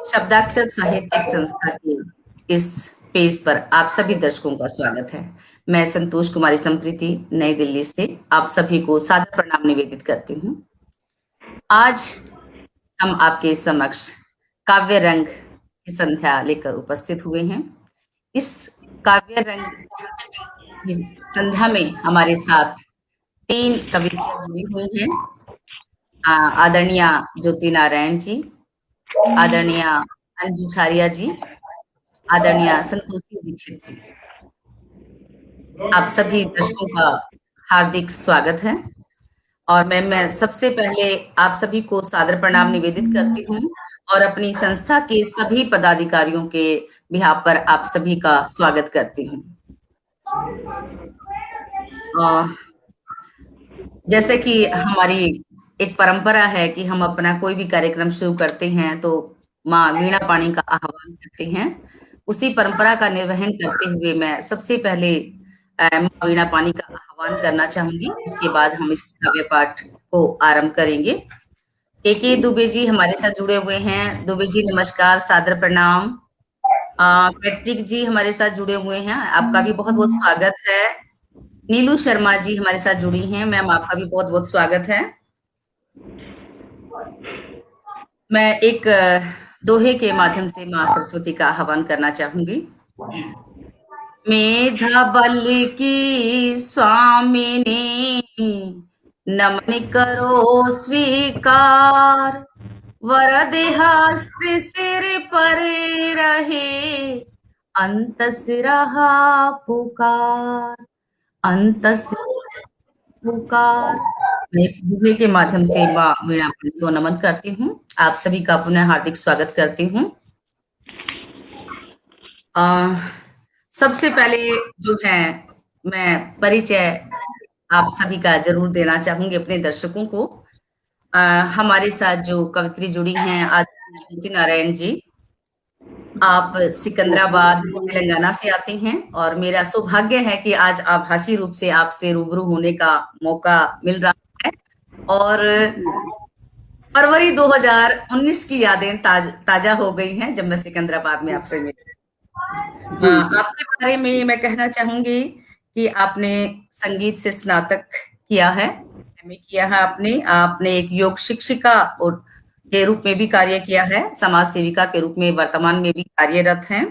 शब्दाक्षर साहित्यिक संस्था के इस पेज पर आप सभी दर्शकों का स्वागत है। मैं संतोष कुमारी संप्रीति नई दिल्ली से आप सभी को सादर प्रणाम निवेदित करती हूँ। आज हम आपके समक्ष काव्य रंग की संध्या लेकर उपस्थित हुए हैं। इस काव्य रंग की संध्या में हमारे साथ 3 कविताएं जुड़ी हुई हैं। आदरणीय ज्योति नारायण जी, आदरणीय अंजू छारिया जी, आदरणीय संतोषी दीक्षित जी। आप सभी दर्शकों का हार्दिक स्वागत है और मैं सबसे पहले आप सभी को सादर प्रणाम निवेदित करती हूँ और अपनी संस्था के सभी पदाधिकारियों के बिहाफ पर आप सभी का स्वागत करती हूँ। जैसे कि हमारी एक परंपरा है कि हम अपना कोई भी कार्यक्रम शुरू करते हैं तो माँ वीणा पाणी का आह्वान करते हैं। उसी परंपरा का निर्वहन करते हुए मैं सबसे पहले माँ वीणा पाणी का आह्वान करना चाहूंगी। उसके बाद हम इस काव्य पाठ को आरंभ करेंगे। के दुबे जी हमारे साथ जुड़े हुए हैं। दुबे जी नमस्कार, सादर प्रणाम। पैट्रिक जी हमारे साथ जुड़े हुए हैं, आपका भी बहुत बहुत स्वागत है। नीलू शर्मा जी हमारे साथ जुड़ी हैं, मैम आपका भी बहुत बहुत स्वागत है। मैं एक दोहे के माध्यम से माँ सरस्वती का आह्वान करना चाहूंगी। मेधा बल की स्वामिनी नमन करो स्वीकार, वरद हस्त सिर पर रहे अंत सिरहा पुकार, अंत पुकार। मैं इस दोहे के माध्यम से माँ वीणा पाणी को नमन करती हूँ। आप सभी का पुनः हार्दिक स्वागत करती हूँ। सबसे पहले जो है मैं परिचय आप सभी का जरूर देना चाहूंगी अपने दर्शकों को। हमारे साथ जो कवित्री जुड़ी हैं आदरणीय ज्योति नारायण जी, आप सिकंदराबाद तेलंगाना से आते हैं और मेरा सौभाग्य है कि आज आभासी रूप से आपसे रूबरू होने का मौका मिल रहा है और फरवरी 2019 की यादें ताजा हो गई हैं जब मैं सिकंदराबाद में आपसे मिली। आपके बारे में मैं कहना चाहूंगी कि आपने संगीत से स्नातक किया है, एमए किया है आपने। आपने एक योग शिक्षिका और के रूप में भी कार्य किया है, समाज सेविका के रूप में वर्तमान में भी कार्यरत हैं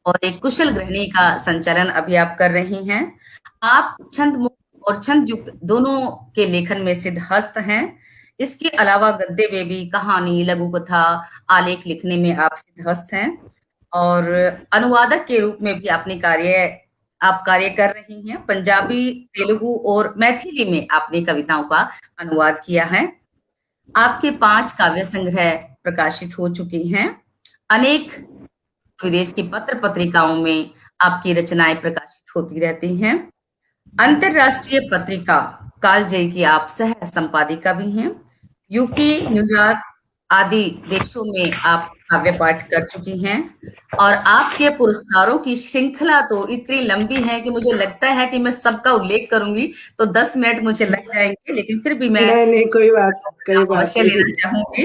और एक कुशल गृहिणी का संचालन अभी आप कर रही हैं। आप छंद मुक्त और छंद युक्त दोनों के लेखन में सिद्धहस्त हैं। इसके अलावा गद्य में भी कहानी, लघु कथा, आलेख लिखने में आप सिद्धहस्त हैं और अनुवादक के रूप में भी आप कार्य कर रही हैं। पंजाबी, तेलुगु और मैथिली में आपने कविताओं का अनुवाद किया है। आपके 5 काव्य संग्रह प्रकाशित हो चुके हैं। अनेक विदेश की पत्र पत्रिकाओं में आपकी रचनाएं प्रकाशित होती रहती हैं। अंतरराष्ट्रीय पत्रिका कालजयी की आप सह संपादिका भी हैं। यूके, न्यूयॉर्क आदि देशों में आप काव्य पाठ कर चुकी हैं और आपके पुरस्कारों की श्रृंखला तो इतनी लंबी है कि मुझे लगता है कि मैं सबका उल्लेख करूंगी तो 10 मिनट मुझे लग जाएंगे, लेकिन फिर भी मैं नहीं, कोई बात अवश्य नहीं। लेना चाहूंगी।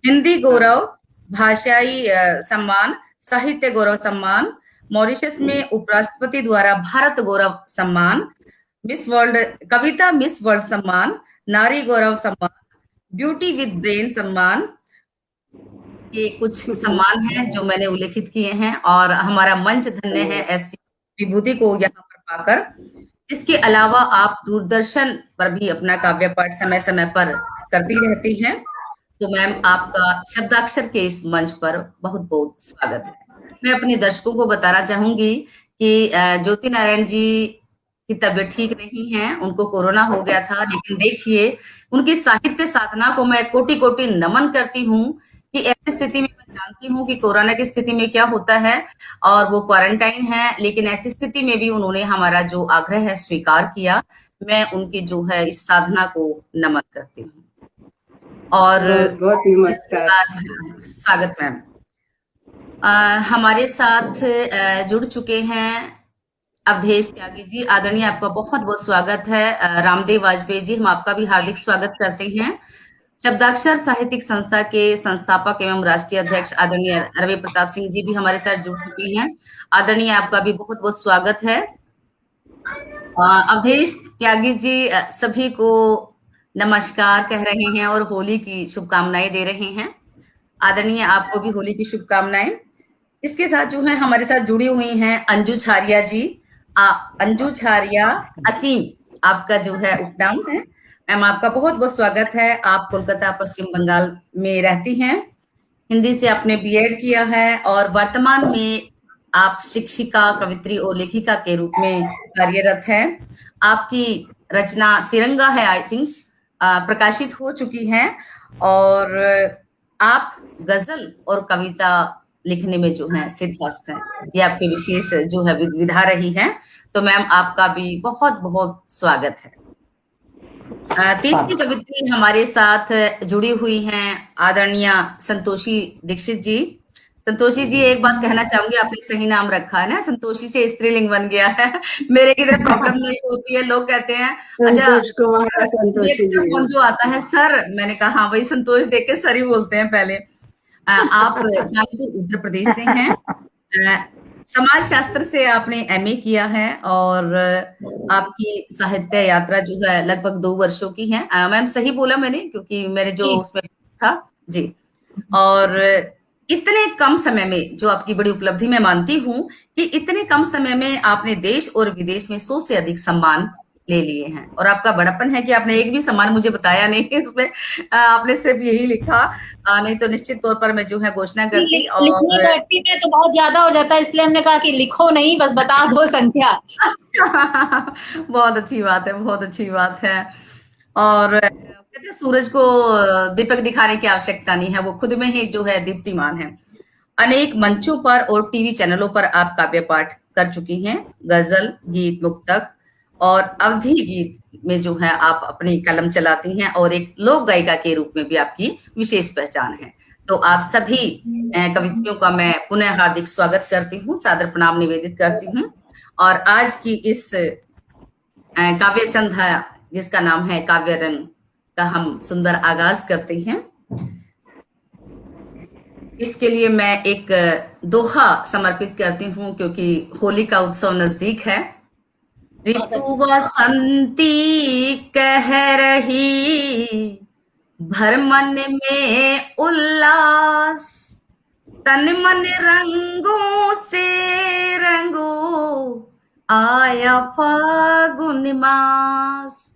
हिंदी गौरव, भाषाई सम्मान, साहित्य गौरव सम्मान, मॉरिशस में उपराष्ट्रपति द्वारा भारत गौरव सम्मान, मिस वर्ल्ड कविता मिस वर्ल्ड सम्मान, नारी गौरव सम्मान, ब्यूटी विद ब्रेन सम्मान, ये कुछ सम्मान हैं जो मैंने उल्लेखित किए हैं और हमारा मंच धन्य है ऐसी विभूति को यहाँ पर पाकर। इसके अलावा आप दूरदर्शन पर भी अपना काव्य पाठ समय समय पर करती रहती हैं। तो मैम आपका शब्दाक्षर के इस मंच पर बहुत बहुत स्वागत है। मैं अपने दर्शकों को बताना चाहूंगी कि ज्योति नारायण जी की तबीयत ठीक नहीं है, उनको कोरोना हो गया था, लेकिन देखिए उनकी साहित्य साधना को मैं कोटि कोटि नमन करती हूँ कि ऐसी स्थिति में मैं जानती हूँ कि कोरोना की स्थिति में क्या होता है और वो क्वारंटाइन है, लेकिन ऐसी स्थिति में भी उन्होंने हमारा जो आग्रह है स्वीकार किया। मैं उनकी जो है इस साधना को नमन करती हूँ और बहुत इसके नमस्कार। बाद स्वागत मैम। हमारे साथ जुड़ चुके हैं अवधेश त्यागी जी। आदरणीय आपका बहुत बहुत स्वागत है। रामदेव वाजपेयी जी, हम आपका भी हार्दिक स्वागत करते हैं। शब्दाक्षर साहित्यिक संस्था के संस्थापक एवं राष्ट्रीय अध्यक्ष आदरणीय रवि प्रताप सिंह जी भी हमारे साथ जुड़ चुके हैं। आदरणीय आपका भी बहुत बहुत स्वागत है। अवधेश त्यागी जी सभी को नमस्कार कह रहे हैं और होली की शुभकामनाएं दे रहे हैं। आदरणीय आपको भी होली की शुभकामनाएं। इसके साथ जो है हमारे साथ जुड़ी हुई हैं अंजू छारिया जी। अंजू छारिया असीम आपका जो है उपनाम है। मैम आपका बहुत बहुत स्वागत है। आप कोलकाता पश्चिम बंगाल में रहती हैं। हिंदी से आपने बीएड किया है और वर्तमान में आप शिक्षिका, कवित्री और लेखिका के रूप में कार्यरत है। आपकी रचना तिरंगा है, आई थिंक प्रकाशित हो चुकी है। और आप गजल और कविता लिखने में जो है सिद्धहस्त हैं। ये आपकी विशेष जो है विधा रही है। तो मैम आपका भी बहुत बहुत स्वागत है। तीसरी कवित्री हमारे साथ जुड़ी हुई हैं आदरणीय संतोषी दीक्षित जी। संतोषी जी, एक बात कहना चाहूंगी, आपने सही नाम रखा है ना, संतोषी से स्त्रीलिंग बन गया है। मेरे की तरफ प्रॉब्लम नहीं होती है, लोग कहते हैं अच्छा संतोष कुमार संतोषी जी फोन जो आता है सर, मैंने कहा हाँ भाई संतोष देख के सर ही बोलते हैं पहले। आप कानपुर उत्तर प्रदेश से हैं। समाज शास्त्र से आपने एमए किया है और आपकी साहित्य यात्रा जो है लगभग 2 वर्षों की है। मैम सही बोला मैंने, क्योंकि मेरे जो उसमें था जी। और इतने कम समय में, जो आपकी बड़ी उपलब्धि मैं मानती हूँ कि इतने कम समय में आपने देश और विदेश में 100 से अधिक सम्मान ले लिए हैं। और आपका बड़प्पन है कि आपने एक भी सम्मान मुझे बताया नहीं उसमें, आपने सिर्फ यही लिखा। नहीं तो निश्चित तौर पर मैं जो है घोषणा करती। और लिखने बैठती में तो बहुत ज्यादा हो जाता है, इसलिए हमने कहा कि लिखो नहीं, बस बता दो संख्या। बहुत अच्छी बात है, बहुत अच्छी बात है। और कहते हैं सूरज को दीपक दिखाने की आवश्यकता नहीं है, वो खुद में ही जो है दीप्तिमान है। अनेक मंचों पर और टीवी चैनलों पर आप काव्य पाठ कर चुकी हैं। गजल, गीत, मुक्तक और अवधी गीत में जो है आप अपनी कलम चलाती हैं और एक लोक गायिका के रूप में भी आपकी विशेष पहचान है। तो आप सभी कवित्रियों का मैं पुनः हार्दिक स्वागत करती हूँ, सादर प्रणाम निवेदित करती हूँ। और आज की इस काव्य संध्या जिसका नाम है काव्य रंग का हम सुंदर आगाज करते हैं। इसके लिए मैं एक दोहा समर्पित करती हूँ, क्योंकि होली का उत्सव नजदीक है। ऋतु वसंती कह रही, भर मन में उल्लास, तन मन रंगों से रंगो, आया फागुन मास,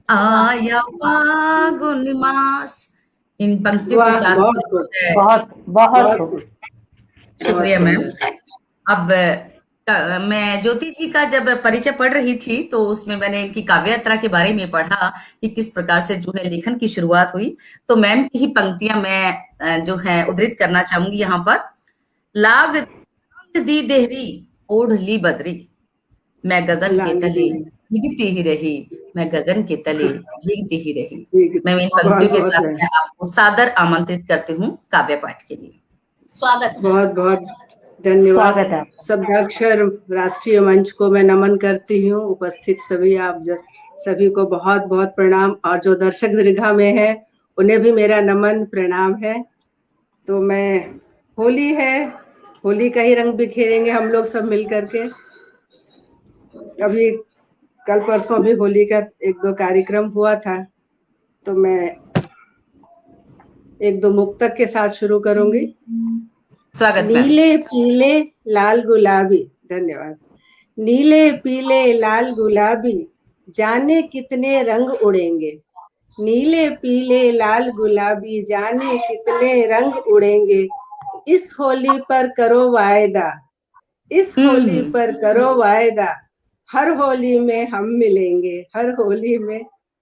आया फागुन मास। इन पंक्तियों के साथ बहुत बहुत शुक्रिया मैम। अब मैं ज्योति जी का जब परिचय पढ़ रही थी तो उसमें मैंने इनकी काव्य यात्रा के बारे में पढ़ा कि किस प्रकार से जो है लेखन की शुरुआत हुई। तो मैम की ही पंक्तियां मैं जो है उद्धृत करना चाहूंगी यहाँ पर। लाग दी देहरी ओढ़ ली बदरी, मैं गगन के तले भीगती ही रही, मैं गगन के तले भीगती ही रही। मैं इन पंक्तियों के साथ मैं आपको सादर आमंत्रित करती हूँ काव्य पाठ के लिए। स्वागत। बहुत बहुत धन्यवाद। शब्दाक्षर राष्ट्रीय मंच को मैं नमन करती हूँ। उपस्थित सभी आप सभी को बहुत बहुत प्रणाम, और जो दर्शक दीर्घा में है उन्हें भी मेरा नमन प्रणाम है। तो मैं, होली है, होली का ही रंग बिखेरेंगे हम लोग सब मिल करके। अभी कल परसों भी होली का 1-2 कार्यक्रम हुआ था, तो मैं 1-2 मुक्तक के साथ शुरू करूंगी। स्वागत। नीले पीले लाल गुलाबी, धन्यवाद। नीले पीले लाल गुलाबी, जाने कितने रंग उड़ेंगे। नीले पीले लाल गुलाबी, जाने कितने रंग उड़ेंगे। इस होली पर करो वायदा, इस होली पर करो वायदा, हर होली में हम मिलेंगे, हर होली में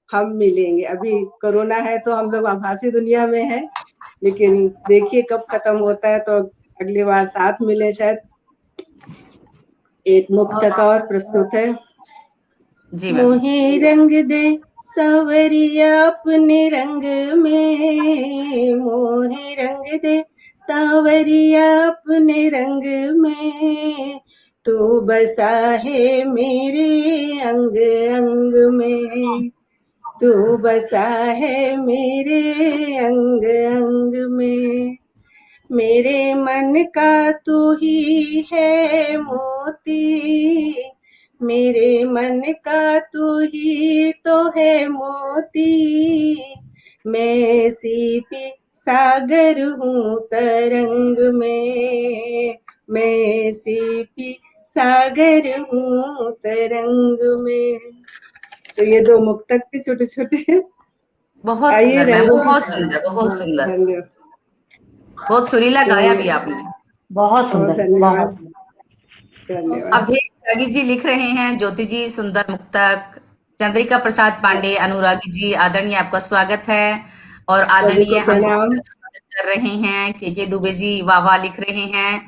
हम मिलेंगे। अभी कोरोना है तो हम लोग आभासी दुनिया में हैं, लेकिन देखिए कब खत्म होता है तो अगली बार साथ मिले शायद। एक मुक्तक और प्रस्तुत है। मोहे रंग दे सावरिया अपने रंग में, मोहे रंग दे सावरिया अपने रंग में, तू बसा है मेरे अंग अंग में, तू बसा है मेरे अंग अंग में, मेरे मन का तू ही है मोती, मेरे मन का तू ही तो है मोती, मैं सीपी सागर हूँ तरंग में, मैं सीपी सागर हूँ तरंग में। तो ये दो मुक्तक थे छोटे छोटे। बहुत आइए सुंदर मैम, रंगों की बहुत हाँ, सुंदर, बहुत सुंदर, धन्यवाद। बहुत सुरीला तो गाया भी आपने। बहुत बहुत सुंदर, धन्यवाद, बहुत। धन्यवाद। अवधेश त्यागी जी लिख रहे हैं, ज्योति जी सुंदर मुक्तक, चंद्रिका प्रसाद पांडे, अनुरागी जी आदरणीय आपका स्वागत है, और सभी आदरणीय को हम प्रणाम। स्वागत कर रहे हैं। के दुबे जी वाह वाह लिख रहे हैं।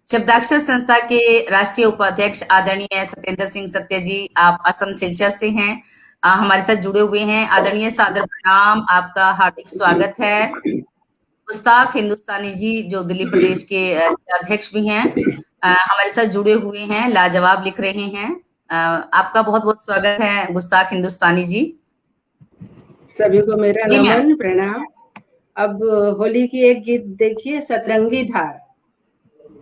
शब्दाक्षर संस्था के राष्ट्रीय उपाध्यक्ष आदरणीय सत्येंद्र सिंह सत्य जी, आप असम सिलचर से हैं, हमारे साथ जुड़े हुए हैं। आदरणीय सादर प्रणाम, आपका हार्दिक स्वागत है। गुस्ताख हिंदुस्तानी जी जो दिल्ली प्रदेश के अध्यक्ष भी हैं, हमारे साथ जुड़े हुए हैं, लाजवाब लिख रहे हैं। आपका बहुत बहुत स्वागत है गुस्ताख हिंदुस्तानी जी। सभी को मेरा जी मैम। नमन प्रणाम। अब होली की एक गीत देखिए, सतरंगी धार।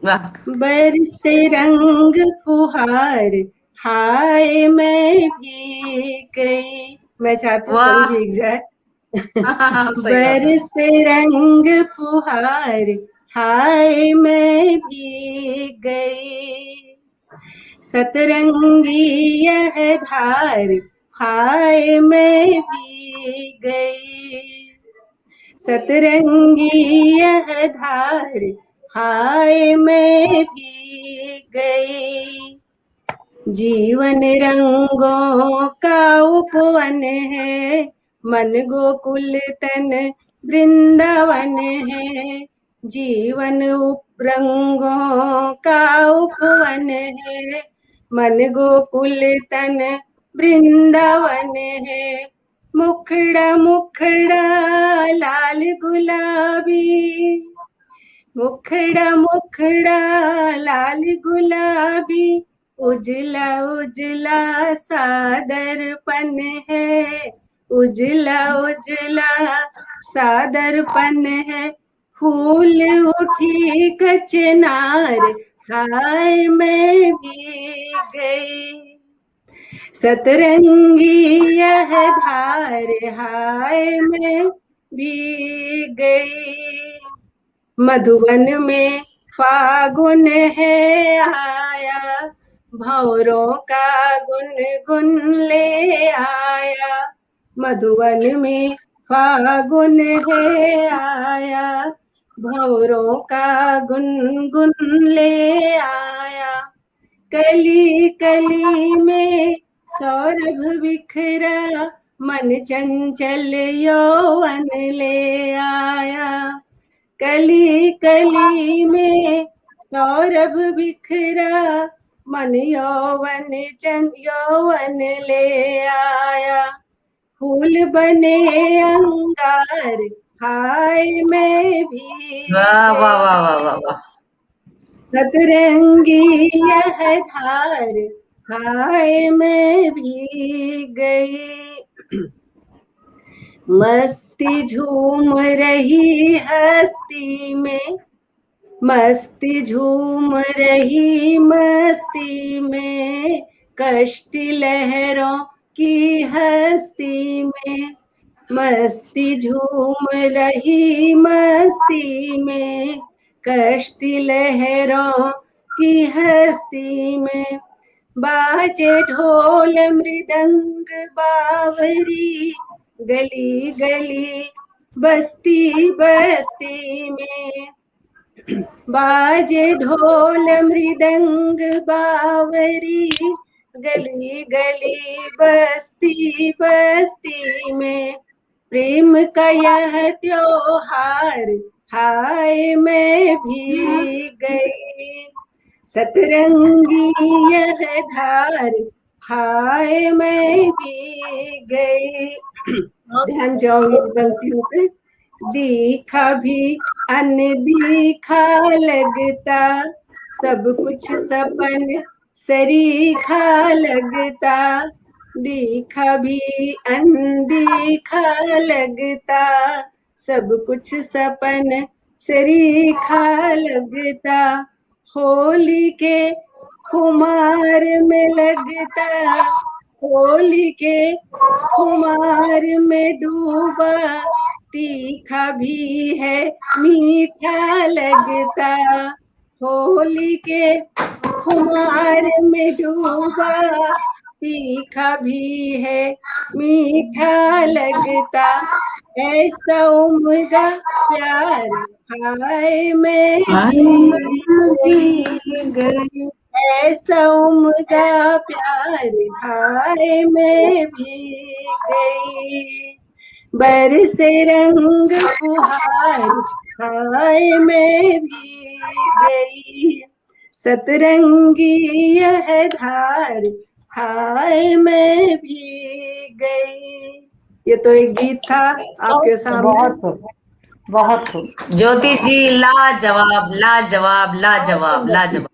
वाह। बरसे रंग फुहार, हाय मैं भीग गई। मैं चाहती हूँ सभी वाह। भीग जाए। सही बात है। बरसे रंग फुहार, हाय मैं भीग गई। सतरंगी यह धार, हाय मैं भीग गई। सतरंगी यह धार, हाय मैं भीग गई। जीवन रंगों का उपवन है, मन गोकुल तन वृंदावन है। जीवन रंगों का उपवन है, मन गोकुल तन वृंदावन है। मुखड़ा मुखड़ा लाल गुलाबी, मुखड़ा मुखड़ा लाल गुलाबी, उजला उजला सादरपन है, उजला उजला सादरपन है। फूल उठी कचनार, हाय मैं भीग गई। सतरंगी यह धार, हाय मैं भीग गई। मधुवन में फागुन है आया, भंवरों का गुनगुन ले आया। मधुवन में फागुन है आया, भंवरों का गुनगुन ले आया। कली कली में सौरभ बिखरा, मन चंचल यौवन ले आया। कली कली में सौरभ बिखरा, मन यौवन ले आया। फूल बने अंगार, हाय मैं भीग वाह वाह वाह वाह गई। वाह वाह। सतरंगी यह धार, हाय मैं भीग गई। मस्ती झूम रही हस्ती में, मस्ती झूम रही मस्ती में, कश्ती लहरों की हस्ती में। मस्ती झूम रही मस्ती में, कश्ती लहरों की हस्ती में। बाजे ढोल मृदंग बावरी, गली गली बस्ती बस्ती में। बाजे ढोल मृदंग बावरी, गली गली बस्ती बस्ती में। प्रेम का यह त्योहार, हाय मैं भीग गई। सतरंगी यह धार, हाय मैं भीग गई। ध्यान जाओगे इस पंक्तियों पे। देखा भी अनदेखा लगता, सब कुछ सपन सरीखा लगता। दिखा भी अनदिखा लगता, सब कुछ सपन सरीखा लगता, होली के खुमार में लगता, होली के खुमार में डूबा, तीखा भी है मीठा लगता, होली के खुमार में डूबा, तीखा भी है मीठा लगता, ऐसा उम्दा प्यार हाय मैं भी गई, ऐसा उम्दा प्यार हाय मैं भी गई, बरसे रंग फुहार हाय मैं भी गई, सतरंगी यह धार हाय मैं भी गई। ये तो एक गीत था आपके सामने। बहुत खूब, बहुत खूब। ज्योति जी लाजवाब लाजवाब लाजवाब लाजवाब।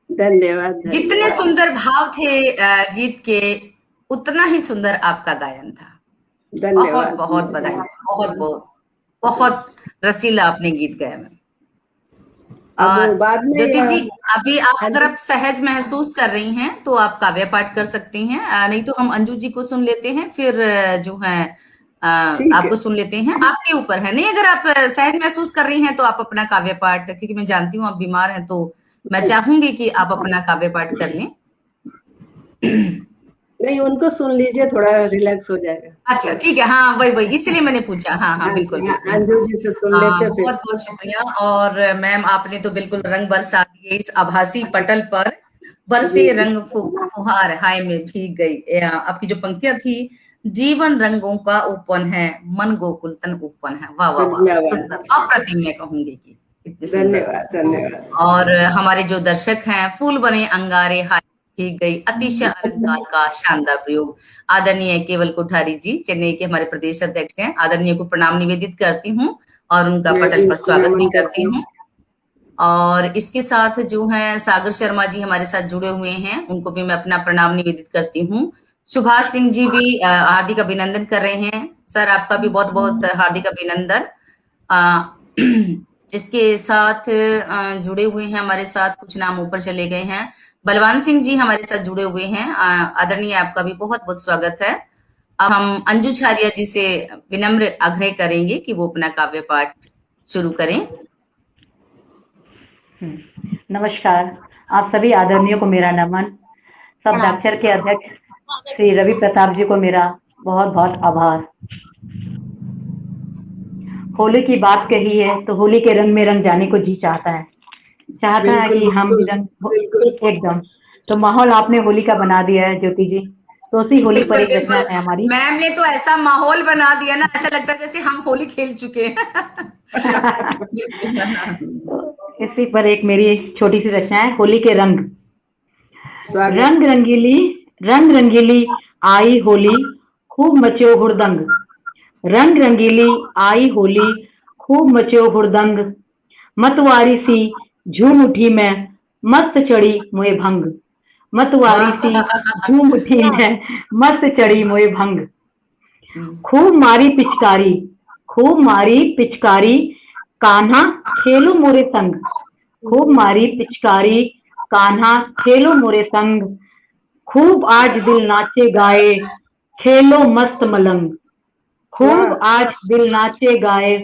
धन्यवाद जितने धन्यवाद सुंदर भाव थे गीत के, उतना ही सुंदर आपका गायन था। बहुत धन्यवाद बहुत बधाई, बहुत बहुत बहुत रसीला आपने गीत गाया मैम। अब बाद में ज्योति जी, अभी आप हाँ अगर जी आप सहज महसूस कर रही हैं तो आप काव्य पाठ कर सकती हैं, नहीं तो हम अंजू जी को सुन लेते हैं, फिर जो है ठीक है आपको सुन लेते हैं। आपके ऊपर है, नहीं अगर आप सहज महसूस कर रही हैं तो आप अपना काव्य पाठ, क्योंकि मैं जानती हूँ आप बीमार हैं, तो मैं चाहूंगी कि आप अपना काव्य पाठ कर लें। नहीं, उनको सुन लीजिए, थोड़ा रिलैक्स हो जाएगा। अच्छा ठीक है, हाँ वही इसलिए मैंने पूछा। हाँ हाँ हाँ बिल्कुल जी, हाँ, बिल्कुल। अंजू जी से सुन हाँ लेते फिर। बहुत बहुत शुक्रिया। और मैम आपने तो बिल्कुल रंग बरसा दिए इस आभासी पटल पर, बरसे जी रंग फुहार हाय में भीग गई। आपकी जो पंक्तियां थी, जीवन रंगों का उपवन है, मन गोकुल तन उपवन है। वाह वाह वाह, सुंदर, धन्यवाद अप्रतिम मैं कहूंगी कि इतनी सुंदर। धन्यवाद धन्यवाद। और हमारे जो दर्शक हैं, फूल बने अंगारे हाय भीग गई, अतिशय अलंकार का शानदार प्रयोग। आदरणीय केवल कोठारी जी, चेन्नई के हमारे प्रदेश अध्यक्ष हैं, आदरणीय को प्रणाम निवेदित करती हूँ और उनका मैं पटल पर उनको स्वागत भी नमन करती हूँ। और इसके साथ जो है सागर शर्मा जी हमारे साथ जुड़े हुए हैं, उनको भी मैं अपना प्रणाम निवेदित करती हूँ। सुभाष सिंह जी भी हार्दिक अभिनंदन कर रहे हैं। सर आपका भी बहुत बहुत हार्दिक अभिनंदन। इसके साथ जुड़े हुए हैं हमारे साथ, कुछ नाम ऊपर चले गए हैं। बलवान सिंह जी हमारे साथ जुड़े हुए हैं, आदरणीय आपका भी बहुत बहुत स्वागत है। अब हम अंजू छारिया जी से विनम्र आग्रह करेंगे कि वो अपना काव्य पाठ शुरू करें। नमस्कार, आप सभी आदरणीयों को मेरा नमन। शब्दाक्षर के अध्यक्ष श्री रवि प्रताप जी को मेरा बहुत बहुत आभार। होली की बात कही है तो होली के रंग में रंग जाने को जी चाहता है बिल्कुल कि हम भी बिल्कुल रंग बिल्कुल एकदम। तो माहौल आपने होली का बना दिया है ज्योति जी, तो उसी होली पर एक रचना है हमारी। मैम ने तो ऐसा माहौल बना दिया ना, ऐसा लगता है जैसे हम होली खेल चुके हैं। तो इसी पर एक मेरी छोटी सी रचना है, होली के रंग। स्वागत। रंग रंगीली आई होली, खूब मचो हुड़दंग। रंग रंगीली आई होली, खूब मचो हुड़दंग। मतवारी सी झूम उठी में, मस्त चढ़ी मोए भंग। मतवारी सी झूम उठी में, मस्त चढ़ी मोए भंग। खूब मारी पिचकारी, कान्हा खेलो मोरे संग। खूब मारी पिचकारी, कान्हा खेलो मोरे संग। खूब आज दिल नाचे गाए, खेलो मस्त मलंग। खूब आज दिल नाचे गाए,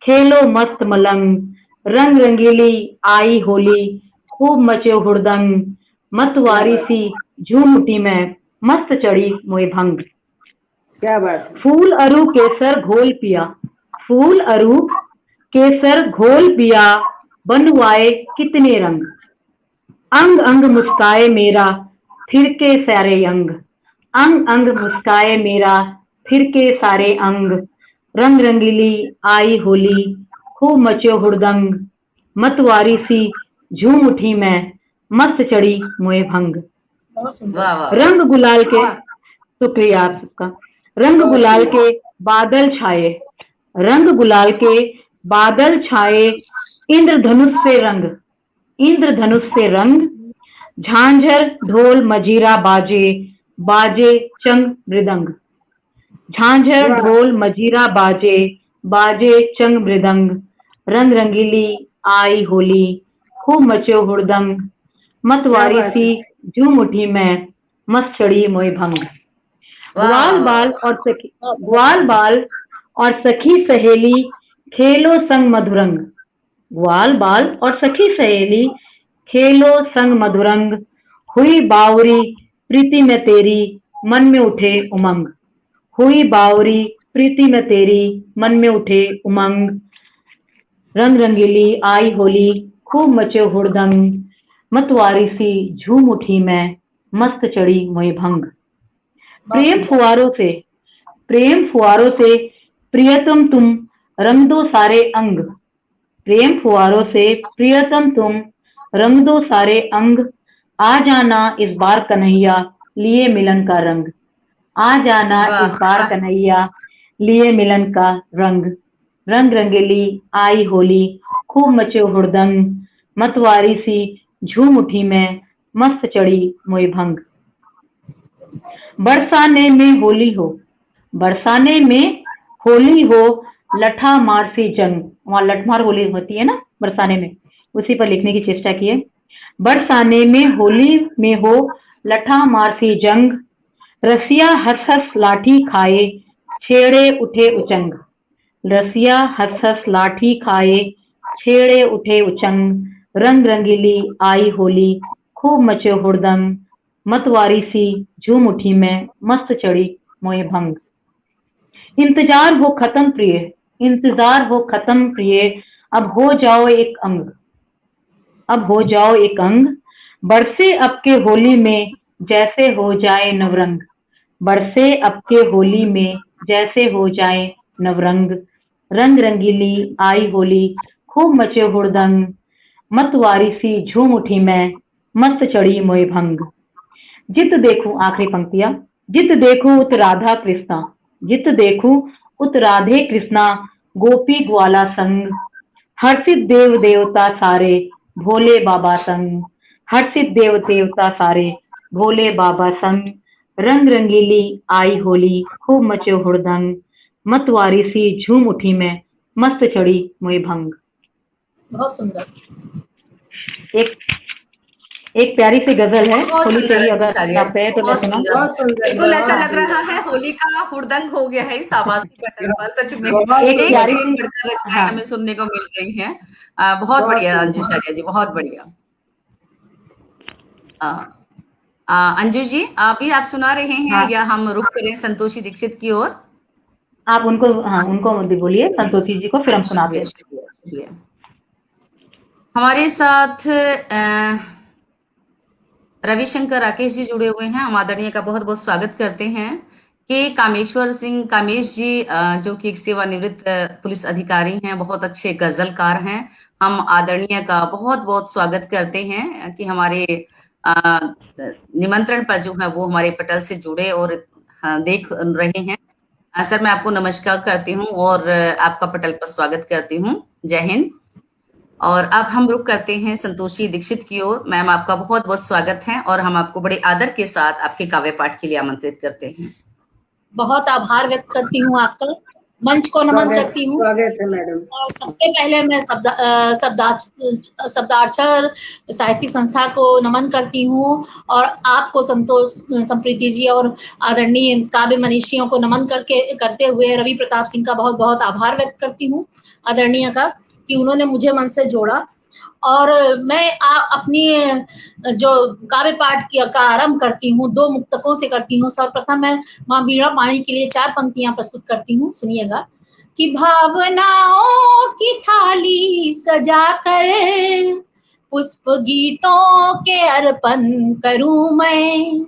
खेलो मस्त मलंग। रंग रंगीली आई होली, खूब मचे हुड़दंग। मतवारी सी झूम उठी में, मस्त चढ़ी मोए भंग। क्या बात है। फूल अरु केसर घोल पिया, फूल अरु केसर घोल पिया, बनवाए कितने रंग। अंग अंग मुस्काए मेरा, फिर के सारे अंग। अंग अंग मुस्काए मेरा, फिर के सारे अंग। रंग रंगीली आई होली, खूब मचो हुड़दंग। मतवारी सी झूम उठी में, मस्त चढ़ी मोए भंग। वाह वाह। रंग गुलाल के, शुक्रिया आप सबका। रंग गुलाल के बादल छाए, रंग गुलाल के बादल छाए। इंद्रधनुष से रंग, इंद्रधनुष से रंग। झांझर ढोल मजीरा बाजे, बाजे चंग मृदंग। झांझर वाह ढोल मजीरा बाजे, बाजे चंग मृदंग। रंग रंगीली आई होली, खूब मचो हुड़दंग। क्या मतवारी बात सी है। झूम उठी मैं, मस्त चढ़ी मोय भंग। ग्वाल वाह बाल और सखी, ग्वाल बाल और सखी सहेली खेलो संग मधुरंग। ग्वाल बाल और सखी सहेली खेलो संग मधुरंग। हुई बावरी प्रीति में तेरी, मन में उठे उमंग। हुई बावरी प्रीति में तेरी, मन में उठे उमंग। रंग रंगीली आई होली, खूब मचे हुड़दंग। मतवारी सी झूम उठी मैं, मस्त चढ़ी मोय भंग। बहुत प्रेम सुंदर। फुहारों से, प्रेम फुहारों से प्रियतम तुम रंग दो सारे अंग। प्रेम फुहारों से प्रियतम तुम रंग दो सारे अंग। आ जाना इस बार कन्हैया, लिए मिलन का रंग। आ जाना इस वाह बार वाह कन्हैया, लिए मिलन का रंग। रंग रंगीली आई होली, खूब मचे हुड़दंग। मतवारी सी झूम उठी मैं, मस्त चढ़ी मोय भंग। बरसाने में होली हो, बरसाने में होली हो, लठा मार सी जंग। वहां लठमार होली होती है ना बरसाने में, उसी पर लिखने की चेष्टा की है। बरसाने में होली में हो, लठा मार सी जंग। रसिया हंस हंस लाठी खाए, छेड़े उठे उचंग। रसिया हंस हंस लाठी खाए, छेड़े उठे उचंग। रंग रंगीली आई होली, खूब मचे हुड़दंग। मतवारी सी झूम उठी मैं, मस्त चढ़ी मोय भंग। इंतजार हो खत्म प्रिय, इंतजार हो खत्म प्रिय। अब हो जाओ एक अंग, अब हो जाओ एक अंग। बरसे अब के होली में, जैसे हो जाए नवरंग। बरसे अब के होली में, जैसे हो जाए नवरंग। रंग रंगीली आई होली, खूब मचे हुड़दंग। मतवारी सी झूम उठी मैं, मस्त चढ़ी मोय भंग। जित देखूं, आखिरी पंक्तियां। जित देखूं उत राधा कृष्णा, जित देखूं उत राधे कृष्णा। गोपी ग्वाला संग, हर्षित देव देवता सारे, भोले बाबा संग। हर्षित देव देवता सारे, भोले बाबा संग। रंग रंगीली आई होली, खूब मचे हुड़दंग। मतवारी सी झूम उठी मैं, मस्त चढ़ी मोय भंग। बहुत सुंदर। एक एक प्यारी सी गजल है, बहुत होली पे सुंदर ही अंजू अगर शारिया आप जी, कहे तो मैं बहुत सुना। सुंदर। बहुत सुंदर बिल्कुल ऐसा बहुत लग रहा सुंदर है होली का हुड़दंग हो गया है इस आभासी पटल पर, सच में बहुत एक एक प्यारी सुंदर से एक सी, बढ़कर रचनाएं हाँ, हमें सुनने को मिल गई हैं। बहुत बहुत बढ़िया अंजू सुंदर। शारिया जी, बहुत बढ़िया। अ, अंजू जी अभी आप सुना रहे हैं हाँ, या हम रुक करें संतोषी दीक्षित की ओर? आप उनको, हाँ उनको भी बोलिए, जी, संतोषी जी को, फिर हम सुनाते शुक्रिया हैं। शुक्रिया शुक्रिया। हमारे साथ रविशंकर राकेश जी जुड़े हुए हैं, हम आदरणीय का बहुत बहुत स्वागत करते हैं। के कामेश्वर सिंह कामेश जी जो कि एक सेवानिवृत्त पुलिस अधिकारी हैं, बहुत अच्छे गजलकार हैं। हम आदरणीय का बहुत बहुत स्वागत करते हैं कि हमारे अ, निमंत्रण पर जो है वो हमारे पटल से जुड़े और देख रहे हैं। सर मैं आपको नमस्कार करती हूँ और आपका पटल पर स्वागत करती हूँ। जय हिंद। और अब हम रुक करते हैं संतोषी दीक्षित की ओर। मैम आपका बहुत बहुत स्वागत है और हम आपको बड़े आदर के साथ आपके काव्य पाठ के लिए आमंत्रित करते हैं। बहुत आभार व्यक्त करती हूँ आपका, मंच को नमन स्वागत करती हूँ। स्वागत है मैडम। और सबसे पहले मैं शब्दाक्षर साहित्यिक संस्था को नमन करती हूँ और आपको संतोष संप्रीति जी और आदरणीय काव्य मनीषियों को नमन करते हुए रवि प्रताप सिंह का बहुत बहुत आभार व्यक्त करती हूँ आदरणीय का, कि उन्होंने मुझे मन से जोड़ा। और मैं अपनी जो काव्य पाठ का आरंभ करती हूँ, 2 मुक्तकों से करती हूँ। सर्वप्रथम मैं माँ वीणा पाणी के लिए 4 पंक्तियां प्रस्तुत करती हूँ, सुनिएगा। कि भावनाओं की थाली सजाकर पुष्प गीतों के अर्पण करूं मैं।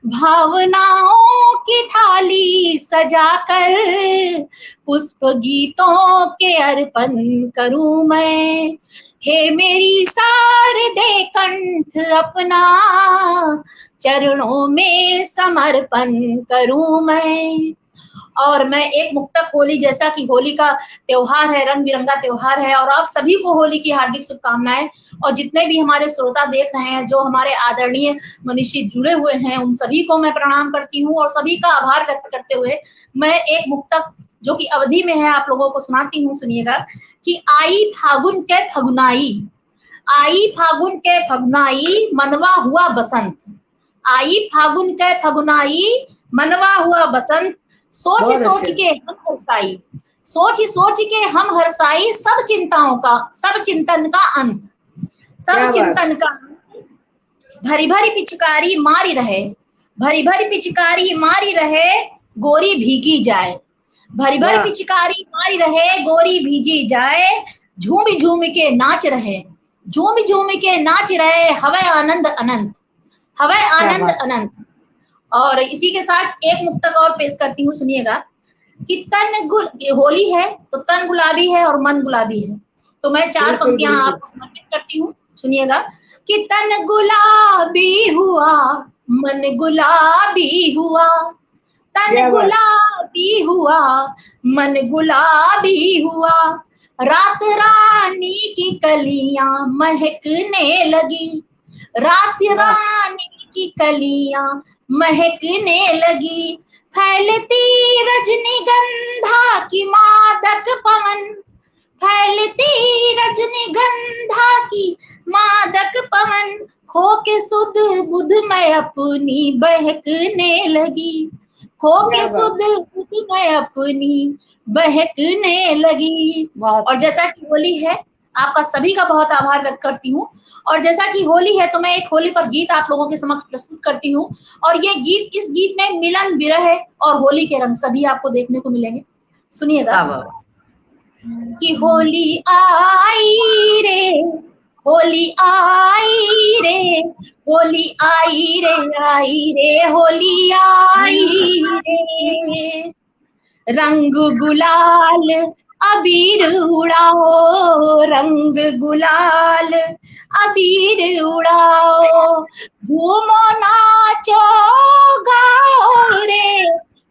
भावनाओं की थाली सजाकर पुष्प गीतों के अर्पण करूं मैं। हे मेरी शारदे कंठ अपना चरणों में समर्पण करूं मैं। और मैं एक मुक्तक होली, जैसा कि होली का त्योहार है, रंग बिरंगा त्योहार है, और आप सभी को होली की हार्दिक शुभकामनाएं। और जितने भी हमारे श्रोता देख रहे हैं, जो हमारे आदरणीय मनीषी जुड़े हुए हैं, उन सभी को मैं प्रणाम करती हूँ और सभी का आभार व्यक्त करते हुए मैं एक मुक्तक जो कि अवधि में है आप लोगों को सुनाती हूँ। सुनिएगा कि आई फागुन के फगुनाई, आई फागुन के फगुनाई, मनवा हुआ बसंत। आई फागुन के फगुनाई, मनवा हुआ बसंत। सोच बहुत सोच अच्छे। के हम हरसाई, सोच सोच के हम हरसाई, सब चिंताओं का, सब चिंतन का अंत, सब क्या बात। चिंतन का। भरी भरी पिचकारी मारी रहे, भरी भरी पिचकारी मारी रहे, गोरी भीगी जाए। भरी भरी वाह। पिचकारी मारी रहे, गोरी भीगी जाए। झूम झूम के नाच रहे, झूम झूम के नाच रहे, हवे आनंद अनंत, हवे आनंद बात। अनंत। और इसी के साथ एक मुक्तक और पेश करती हूँ, सुनिएगा कि होली है तो तन गुलाबी है और मन गुलाबी है। तो मैं 4 बिल्कुल, पंक्तियां बिल्कुल। आपको समर्पित करती हूँ, सुनिएगा कि तन गुलाबी हुआ, मन गुलाबी हुआ, तन क्या बात। गुलाबी हुआ, मन गुलाबी हुआ। रात रानी की कलियां महकने लगी, रात वाह। रानी की कलियां महकने लगी। फैलती रजनीगंधा की मादक पवन, फैलती रजनीगंधा की मादक पवन। खो के सुध बुध मैं अपनी बहकने लगी, खो के क्या बात। सुध बुध मैं अपनी बहकने लगी। और जैसा कि होली है, आपका सभी का बहुत आभार व्यक्त करती हूँ। और जैसा कि होली है तो मैं एक होली पर गीत आप लोगों के समक्ष प्रस्तुत करती हूँ। और ये गीत, इस गीत में मिलन, विरह और होली के रंग सभी आपको देखने को मिलेंगे। सुनिएगा कि होली आई रे, होली आई रे, होली आई रे, आई रे, होली आई रे। रंग गुलाल अबीर उड़ाओ, रंग गुलाल अबीर उड़ाओ। झूमो नाचो गाओ रे,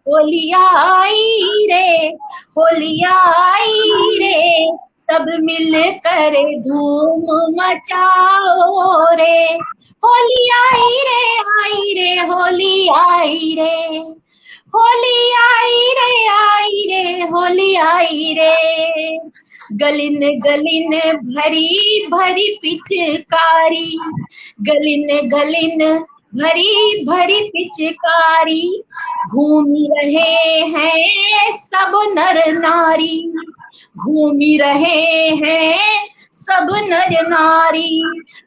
होली आई रे, होली आई रे। सब मिल कर धूम मचाओ रे, होली आई रे, आई रे, होली आई रे, होली आई रे, आई रे, होली आई रे। गलिन गलिन भरी भरी पिचकारी, गलिन गलिन भरी भरी पिचकारी। घूम रहे हैं सब नर नारी, घूम रहे हैं सब नर नारी।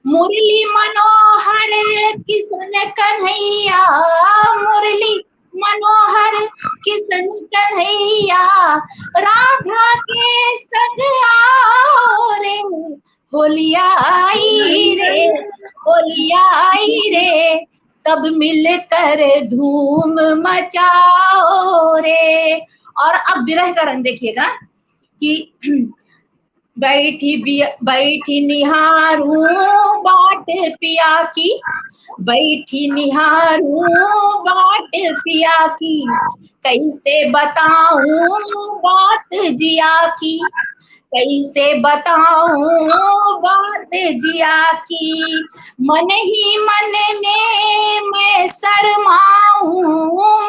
मुरली मनोहर किशन कन्हैया, मुरली मनोहर किशन कन्हैया। राधा के संग आओ रे, होली आई रे, होली आई रे। सब मिलकर धूम मचाओ रे। और अब विरह का रंग देखिएगा कि बैठी निहारूं बाट पिया की, बैठी निहारूं बाट पिया की। कैसे बताऊं बात जिया की, कैसे बताऊं बात जिया की। मन ही मन में मैं शर्माऊं,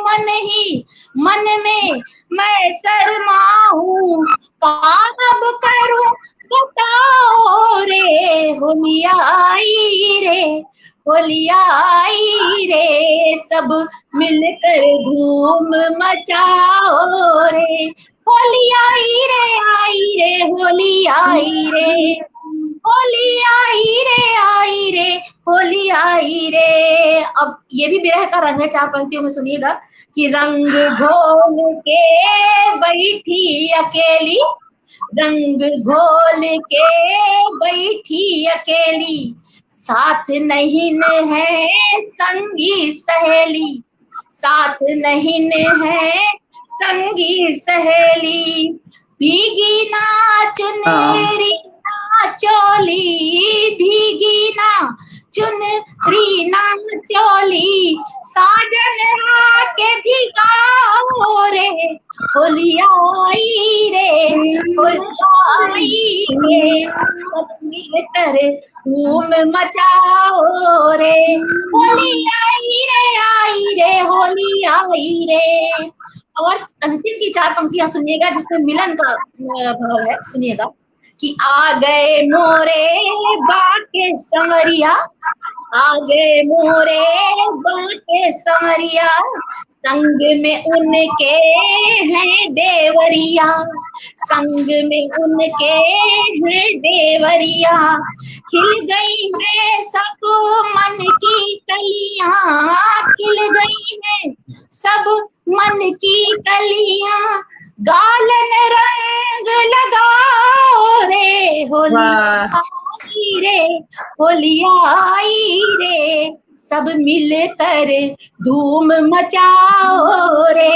मन ही मन में मैं शर्माऊं। काब करूं बताओ रे, होली आई रे, होली आई रे। सब मिलकर धूम मचाओ रे, होली आई रे, आई रे, होली आई रे, होली आई रे, आई रे, होली आई रे। अब ये भी विरह का रंग है, 4 पंक्तियों में सुनिएगा कि रंग घोल के बैठी अकेली, रंग घोल के बैठी अकेली। साथ नहीं है संगी सहेली, साथ नहीं है संगी सहेली। भीगी ना चुनरी ना चोली, भीगी ना चुनरी नाम चोली साजन आके भिगाओ रे, होली आई रे, होली आई रे, सब मिलकर धूम मचाओ रे, होली आई रे, होली आई रे। और अंतिम की 4 पंक्तियां सुनिएगा जिसमें मिलन का भाव है, सुनिएगा कि आ गए मोरे बाके संवरिया, आ गए मोरे बाके संवरिया, संग में उनके हैं देवरिया, संग में उनके हैं देवरिया, खिल गई है सब मन की कलियां, खिल गई है सब मन की कलियां, गालन रंग लगाओ रे, होली वाह आई रे, होली आई रे, सब मिलकर धूम मचाओ रे,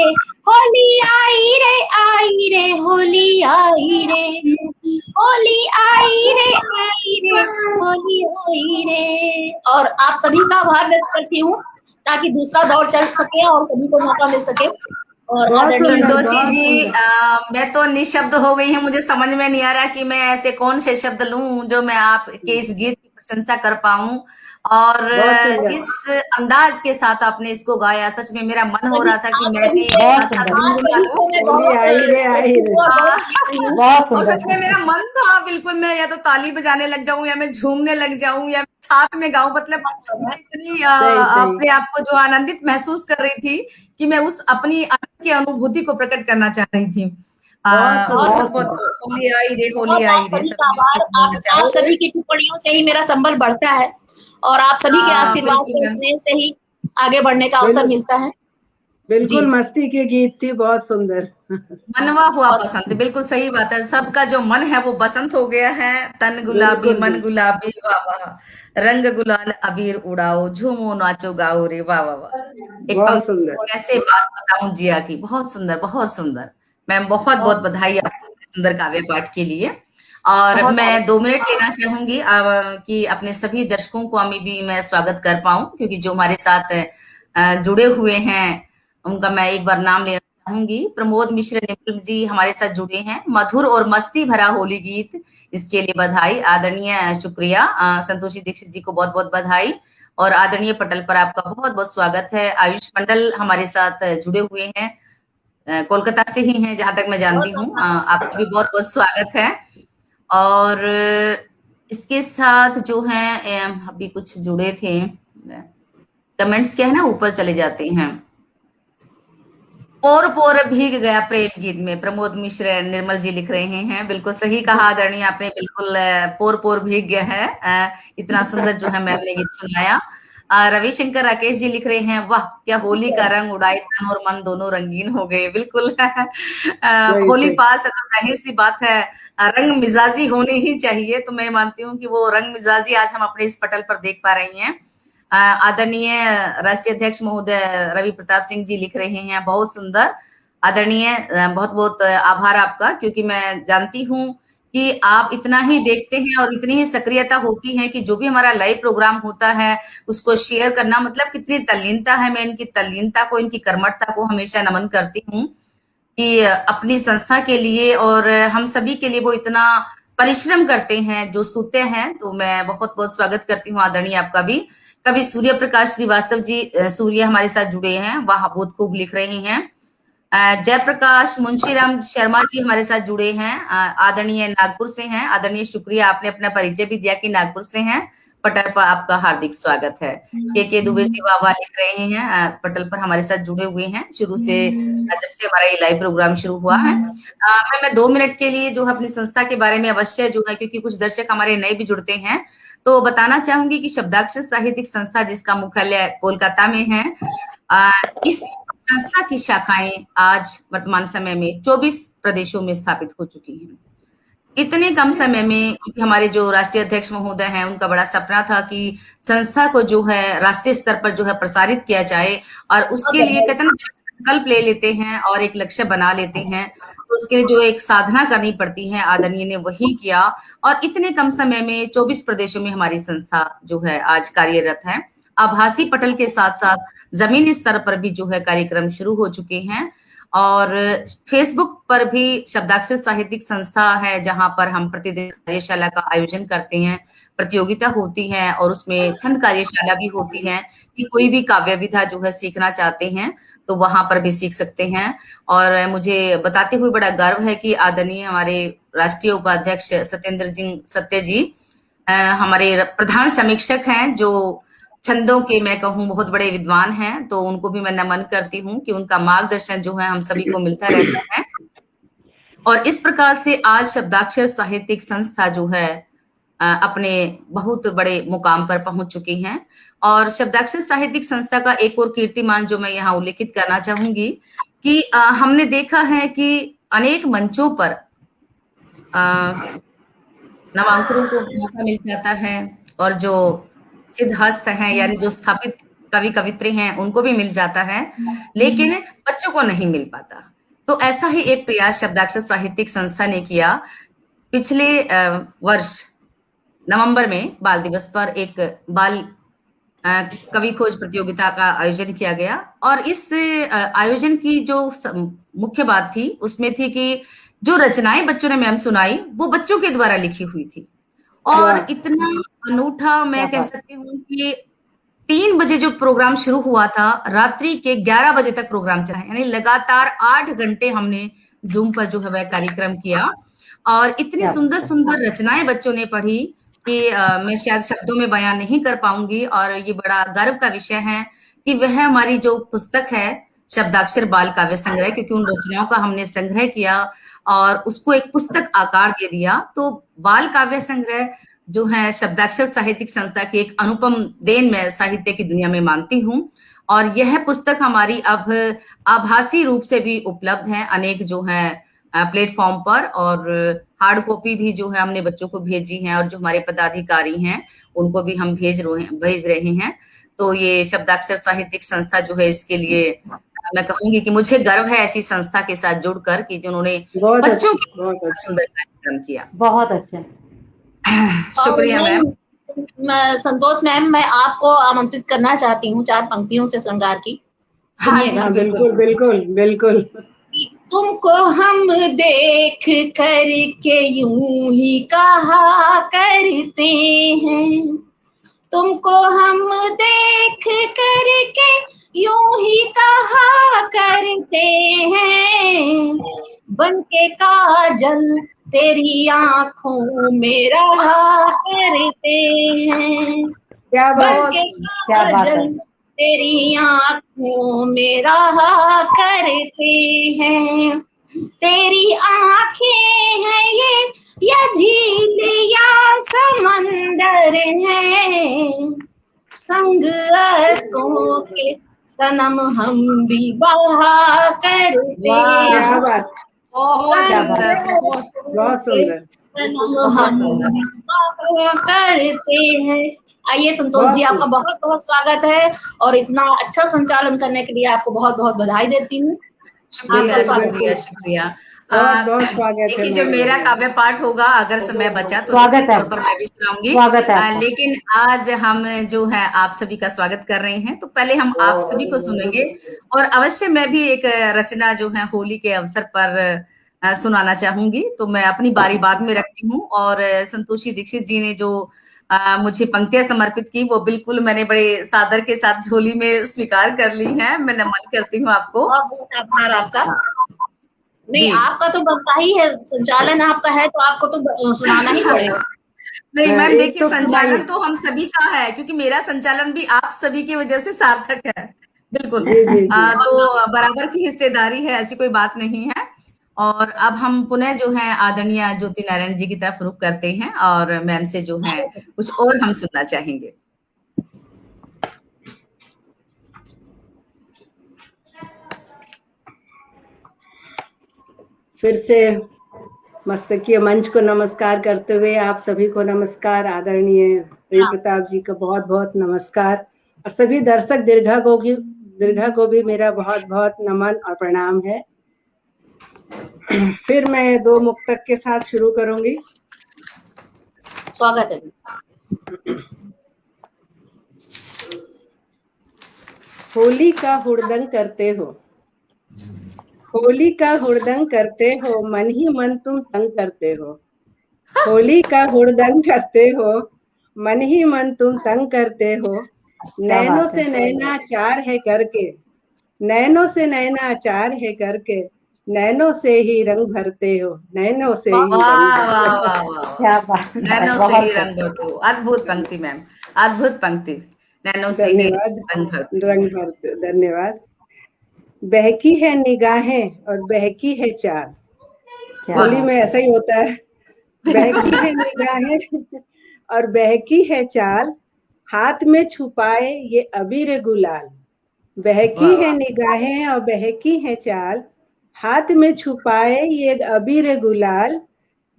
होली आई रे, होली आई रे, होली आई रे, होली आई रे। और आप सभी का आभार व्यक्त करती हूँ ताकि दूसरा दौर चल सके और सभी को मौका मिल सके। और बहुत आदरणीय सुंदर, संतोषी बहुत जी, सुंदर। मैं तो निशब्द हो गई हूँ, मुझे समझ में नहीं आ रहा कि मैं ऐसे कौन से शब्द लूं जो मैं आपके इस गीत की प्रशंसा कर पाऊं। और बहुत सुंदर। जिस अंदाज के साथ आपने इसको गाया, सच में मेरा मन हो रहा था कि आप मैं सभी भी से साथ बहुत साथ सुंदर। आप सभी से मैं होली बहुत आई रे, आई सीखती रे। हूँ और बहुत सीख रही हूँ। बहुत और सच में सुंदर। मेरा मन था बिल्कुल, मैं या तो ताली बजाने लग जाऊं या मैं झूमने लग जाऊं या मैं साथ में गाऊं, मतलब मैं इतनी सही सही। अपने आप को जो आनंदित महसूस कर रही थी कि मैं उस अपनी आनंद की अनुभूति को प्रकट करना चाह रही थी। बहुत सुंदर। बहुत बहुत होली आई रे, होली बहुत आई आप रे, सभी सब का मिलके आभार। धूम आप मचाओ। सभी की टिप्पणियों से ही मेरा संबल बढ़ता है और आप सभी के आशीर्वाद बिल्कुल से, मैम, स्नेह से ही आगे बढ़ने का अवसर मिलता है। बिल्कुल जी मस्ती की गीत थी, बहुत सुंदर। मनवा हुआ बहुत बसंत, बिल्कुल सही बात है। सबका जो मन है वो बसंत हो गया है। तन गुलाबी बिल्कुल मन बिल्कुल। गुलाबी, वाह वाह, रंग गुलाल अबीर उड़ाओ, झूमो नाचो गाओ रे, वाह वाह वाह। एक बहुत पंक्ति सुंदर। में कैसे बात बताऊं जिया की, बहुत सुंदर, बहुत सुंदर। मैम बहुत बहुत बहुत बधाई आपको इस सुंदर काव्य पाठ के लिए। और बहुत मैं 2 मिनट लेना चाहूंगी कि अपने सभी दर्शकों को अभी भी मैं स्वागत कर पाऊं, क्योंकि जो हमारे साथ जुड़े हुए हैं उनका मैं एक बार नाम लेना चाहूंगी। प्रमोद मिश्र निपुल जी हमारे साथ जुड़े हैं। मधुर और मस्ती भरा होली गीत, इसके लिए बधाई, आदरणीय शुक्रिया। संतोषी दीक्षित जी को बहुत बहुत बधाई। और आदरणीय पटल पर आपका बहुत बहुत स्वागत है। आयुष मंडल हमारे साथ जुड़े हुए हैं, कोलकाता से ही हैं जहां तक मैं जानती हूँ। आपका भी बहुत बहुत स्वागत है। और इसके साथ जो है अभी कुछ जुड़े थे, कमेंट्स क्या है ना ऊपर चले जाते हैं। पोर पोर भीग गया प्रेम गीत में, प्रमोद मिश्र निर्मल जी लिख रहे हैं। बिल्कुल सही कहा आदरणीय आपने, बिल्कुल पोर पोर भीग गया है। इतना सुंदर जो है मैम ने गीत सुनाया। रविशंकर राकेश जी लिख रहे हैं, वाह क्या होली का रंग उड़ाए, तन और मन दोनों रंगीन हो गए। बिल्कुल सही होली सही। पास है तो जाहिर सी बात है रंग मिजाजी होनी ही चाहिए। तो मैं मानती हूँ कि वो रंग मिजाजी आज हम अपने इस पटल पर देख पा रही हैं। आदरणीय राष्ट्रीय अध्यक्ष महोदय रवि प्रताप सिंह जी लिख रहे हैं, बहुत सुंदर। आदरणीय बहुत बहुत आभार आपका, क्योंकि मैं जानती हूँ कि आप इतना ही देखते हैं और इतनी ही सक्रियता होती है कि जो भी हमारा लाइव प्रोग्राम होता है उसको शेयर करना, मतलब कितनी तल्लीनता है। मैं इनकी तल्लीनता को, इनकी कर्मठता को हमेशा नमन करती हूँ कि अपनी संस्था के लिए और हम सभी के लिए वो इतना परिश्रम करते हैं, जो स्तुत्य हैं। तो मैं बहुत बहुत स्वागत करती हूँ आदरणीय आपका भी। कवि सूर्य प्रकाश श्रीवास्तव जी, सूर्य हमारे साथ जुड़े हैं, वह बहुत खूब लिख रहे हैं। जयप्रकाश मुंशीराम शर्मा जी हमारे साथ जुड़े हैं, आदरणीय नागपुर से हैं। आदरणीय शुक्रिया, आपने अपना परिचय भी दिया कि नागपुर से हैं। पटल पर आपका हार्दिक स्वागत है। के दुबे जी वाह लिख रहे हैं, पटल पर हमारे साथ जुड़े हुए हैं शुरू से, जब से हमारा ये लाइव प्रोग्राम शुरू हुआ है। मैं 2 मिनट के लिए जो है अपनी संस्था के बारे में अवश्य जो है, क्योंकि कुछ दर्शक हमारे नए भी जुड़ते हैं, तो बताना चाहूंगी कि शब्दाक्षर साहित्यिक संस्था, जिसका मुख्यालय कोलकाता में है, इस संस्था की शाखाएं आज वर्तमान समय में 24 प्रदेशों में स्थापित हो चुकी हैं। इतने कम समय में, क्योंकि हमारे जो राष्ट्रीय अध्यक्ष महोदय हैं उनका बड़ा सपना था कि संस्था को जो है राष्ट्रीय स्तर पर जो है प्रसारित किया जाए, और उसके लिए कहते हैं संकल्प ले लेते हैं और एक लक्ष्य बना लेते हैं, तो उसके लिए जो एक साधना करनी पड़ती है, आदरणीय ने वही किया और इतने कम समय में 24 प्रदेशों में हमारी संस्था जो है आज कार्यरत है। आभासी पटल के साथ-साथ ज़मीनी स्तर पर भी जो है कार्यक्रम शुरू हो चुके हैं और फेसबुक पर भी शब्दाक्षर साहित्यिक संस्था है, जहाँ पर हम प्रतिदिन कार्यशाला का आयोजन करते हैं, प्रतियोगिता होती है और उसमें छंद कार्यशाला भी होती है कि कोई भी काव्य विधा जो है सीखना चाहते हैं, तो वहाँ पर भी सीख सकते हैं। और मुझे बताते हुए बड़ा गर्व है कि आदरणीय हमारे राष्ट्रीय उपाध्यक्ष सत्य जी हमारे प्रधान समीक्षक हैं, जो छंदों के मैं कहूँ बहुत बड़े विद्वान हैं, तो उनको भी मैं नमन करती हूँ कि उनका मार्गदर्शन जो है हम सभी को मिलता रहता है। और इस प्रकार से आज शब्दाक्षर साहित्यिक संस्था जो है अपने बहुत बड़े मुकाम पर पहुंच चुकी हैं। और शब्दाक्षर साहित्यिक संस्था का एक और कीर्तिमान जो मैं यहाँ उल्लेखित करना चाहूंगी कि हमने देखा है कि अनेक मंचों पर नवांकुरों को मौका मिल जाता है और जो सिद्धहस्त हैं यानी जो स्थापित कवि कवित्री हैं उनको भी मिल जाता है, लेकिन बच्चों को नहीं मिल पाता। तो ऐसा ही एक प्रयास शब्दाक्षर साहित्यिक संस्था ने किया। पिछले वर्ष नवंबर में बाल दिवस पर एक बाल कवि खोज प्रतियोगिता का आयोजन किया गया और इस आयोजन की जो मुख्य बात थी उसमें थी कि जो रचनाएं बच्चों ने मैम सुनाई वो बच्चों के द्वारा लिखी हुई थी और इतना अनूठा मैं कह सकती हूँ कि 3 बजे जो प्रोग्राम शुरू हुआ था, रात्रि के 11 बजे तक प्रोग्राम चला, यानी लगातार 8 घंटे हमने जूम पर जो है वह कार्यक्रम किया और इतनी सुंदर सुंदर रचनाएं बच्चों ने पढ़ी कि मैं शायद शब्दों में बयान नहीं कर पाऊंगी। और ये बड़ा गर्व का विषय है कि वह हमारी जो पुस्तक है शब्दाक्षर बाल काव्य संग्रह, क्योंकि उन रचनाओं का हमने संग्रह किया और उसको एक पुस्तक आकार दे दिया, तो बाल काव्य संग्रह जो है शब्दाक्षर साहित्यिक संस्था की एक अनुपम देन मैं साहित्य की दुनिया में मानती हूँ। और यह पुस्तक हमारी अब आभासी रूप से भी उपलब्ध है अनेक जो है प्लेटफॉर्म पर, और हार्ड कॉपी भी जो है हमने बच्चों को भेजी है और जो हमारे पदाधिकारी हैं उनको भी हम भेज रहे हैं। तो ये शब्दाक्षर साहित्यिक संस्था जो है इसके लिए मैं कहूंगी कि मुझे गर्व है ऐसी संस्था के साथ जुड़कर कि जिन्होंने बच्चों के लिए सुंदर कार्यक्रम किया। बहुत अच्छा, शुक्रिया मैम। संतोष मैम, मैं आपको आमंत्रित करना चाहती हूँ 4 पंक्तियों से श्रृंगार की। हाँ, बिल्कुल बिल्कुल बिल्कुल। तुमको हम देख कर के यूं ही कहा करते हैं, तुमको हम देख कर के यूं ही कहा करते हैं, बनके काजल तेरी आंखों में रहा करते हैं, क्या बात, बनके काजल तेरी आंखों में रहा करते हैं, तेरी आंखें हैं ये या झील या समंदर है, संग अश्कों के सनम हम भी बहा करते हैं। क्या बात, बहुत सुंदर, सनम हम भी बहा करते हैं। आइए संतोष जी, आपका बहुत बहुत स्वागत है और इतना अच्छा संचालन करने के लिए आपको बहुत बहुत बधाई देती हूँ। शुक्रिया शुक्रिया। बहुत स्वागत है। देखिए जो मेरा काव्य पाठ होगा अगर समय बचा तो स्वागत है, पर मैं भी सुनाऊंगी, लेकिन आज हम जो है आप सभी का स्वागत कर रहे हैं, तो पहले हम आप सभी को सुनेंगे और अवश्य मैं भी एक रचना जो है होली के अवसर पर सुनाना चाहूंगी, तो मैं अपनी बारी बाद में रखती हूँ। और संतोषी दीक्षित जी ने जो मुझे पंक्तियां समर्पित की वो बिल्कुल मैंने बड़े सादर के साथ झोली में स्वीकार कर ली है। मैं नमन करती हूँ आपको। बहुत आभार आपका। नहीं, आपका तो बनता ही है, संचालन आपका है तो आपको तो सुनाना ही पड़ेगा। नहीं मैम, देखिए संचालन तो हम सभी का है, क्योंकि मेरा संचालन भी आप सभी की वजह से सार्थक है। बिल्कुल तो बराबर की हिस्सेदारी है, ऐसी कोई बात नहीं है। और अब हम पुनः जो है आदरणीय ज्योति नारायण जी की तरफ रुख करते हैं और मैम से जो है कुछ और हम सुनना चाहेंगे। फिर से मस्तकीय मंच को नमस्कार करते हुए आप सभी को नमस्कार। आदरणीय रवि प्रताप जी का बहुत बहुत नमस्कार और सभी दर्शक दीर्घा को भी मेरा बहुत बहुत नमन और प्रणाम है। फिर मैं 2 मुक्तक के साथ शुरू करूंगी। स्वागत है। होली का हुड़दंग करते हो, होली का हुड़दंग करते हो, मन ही मन तुम तंग करते हो। होली का हुड़दंग करते हो, मन ही मन तुम तंग करते हो। क्या नैनों बात से है। नैना चार है करके, नैनों से नैना चार है करके, नैनों से ही रंग भरते हो, नैनों से वाह ही रंग वाह भरते हो। वाह वाह क्या वाह। बात है, नैनो से ही बहुत रंग भरते हो, अद्भुत पंक्ति मैम, अद्भुत पंक्ति। नैनो से ही धन्यवाद। रंग भरते हो। रंग भरते हो, धन्यवाद। बहकी है निगाहें और बहकी है चाल। क्या होली बात में है। ऐसा ही होता है। बिल्कुल। बहकी है निगाहें और बहकी है चाल, हाथ में छुपाए ये अबीर गुलाल। बहकी वाह है वाह। निगाहें और बहकी है चाल, हाथ में छुपाए ये अबीर गुलाल।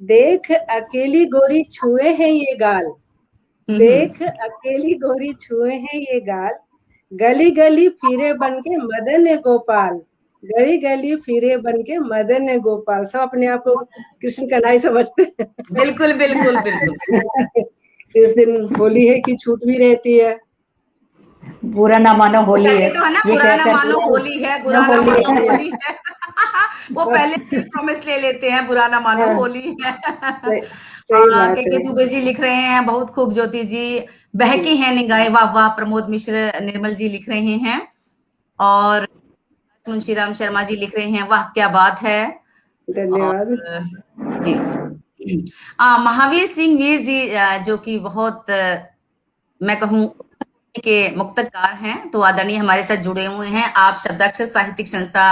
देख अकेली गोरी छुए हैं ये गाल, देख अकेली गोरी छुए हैं ये गाल। गली गली फिरे बन के मदन गोपाल, गली गली फिरे बन के मदन गोपाल। सब अपने आप को कृष्ण कन्हैया समझते हैं। बिल्कुल बिल्कुल बिल्कुल। इस दिन होली है कि छूट भी रहती है। बुरा ना मानो वो होली कहते है, तो है ना, ये बुरा ना कहकर मानो होली है, ना बुरा ना होली मानो है। होली है। वो पहले से ही प्रॉमिस ले लेते हैं, बुरा ना मानो हाँ, होली है। सही सही बात के है। दुबे जी लिख रहे हैं, बहुत खूब ज्योति जी। बहकी है निगाहें, वाह वाह। प्रमोद मिश्र निर्मल जी लिख रहे हैं, और मुंशीराम शर्मा जी लिख रहे हैं, वाह क्या बात है। और धन्यवाद। जी, महावीर सिंह वीर जी, जो कि बहुत मैं कहूँ के मुक्तकार हैं, तो आदरणीय हमारे साथ जुड़े हुए हैं। आप शब्दाक्षर साहित्यिक संस्था